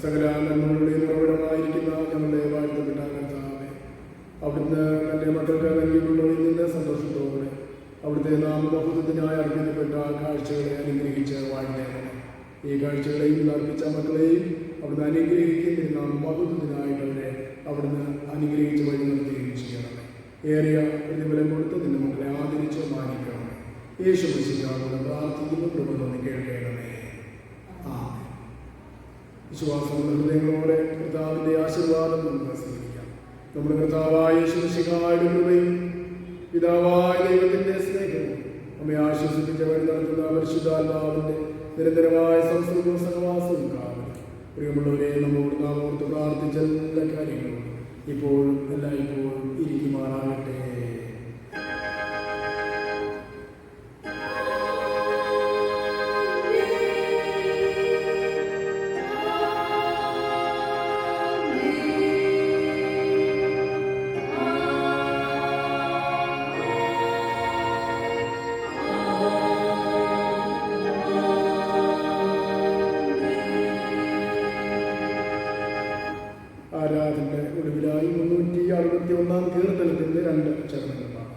സകല നന്മകളുടെയും ഉറവിടമായിരിക്കുന്ന ഞങ്ങളുടെ വാഴ്ത്തപ്പെട്ട കർത്താവേ, അവിടുന്ന് തന്റെ മക്കൾക്ക് നൽകിയിട്ടുള്ളവരിൽ നിന്ന് സന്തോഷത്തോടെ അവിടുത്തെ നാമമഹത്വത്തിനായി അർപ്പിക്കപ്പെട്ട കാഴ്ചകളെ അനുഗ്രഹിച്ച് വാഴ്ത്തേണം. ഈ കാഴ്ചകളെയും അർപ്പിച്ച മക്കളെയും അവിടുന്ന് അനുഗ്രഹിക്കുന്ന നാമമഹത്വത്തിനായിട്ട് അവരെ അവിടുന്ന് അനുഗ്രഹിച്ച് വഴി നിർത്തുകയും ചെയ്യണം. ഏറിയ പ്രതിഫലം കൊടുത്ത് നിന്റെ മക്കളെ ആദരിച്ച് മാനിക്കണം. യേശു മശിഹായോട് പ്രാർത്ഥിക്കുന്നു, കൃപ തോന്നി കേൾക്കണമേ. ആമേൻ. വിശ്വാസമുള്ള ഹൃദയങ്ങളോടെ കർത്താവിന്റെ ആശീർവാദം നമുക്ക് സ്വീകരിക്കാം. നമ്മുടെ കർത്താവായ യേശു മശിഹായുടെ കൃപയും പിതാവായ ദൈവത്തിന്റെ സ്നേഹവും നമ്മെ ആശ്വസിപ്പിച്ച വഴി നടത്തുന്ന പരിശുദ്ധാത്മാവിന്റെ നിരന്തരമായ സംസ്കൃതവും സഹവാസവും കാണും. പ്രിയമുള്ളവരെ, നമ്മോട് നാം ഓർത്ത് പ്രാർത്ഥിച്ച എല്ലാ കാര്യങ്ങളും ഇപ്പോഴും എല്ലായ്പ്പോഴും ഇരിക്കുമാറാകട്ടെ. ആരാധനയുടെ ഒടുവിലായി 361 കീർത്തനത്തിന്റെ 2 ചരണങ്ങളാണ്.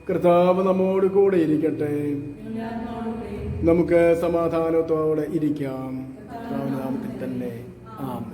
കർത്താവ് നമ്മോട് കൂടെ ഇരിക്കട്ടെ. നമുക്ക് സമാധാനത്തോടെ ഇരിക്കാം. കർത്താവിന്റെ നാമത്തിൽ തന്നെ ആമേൻ.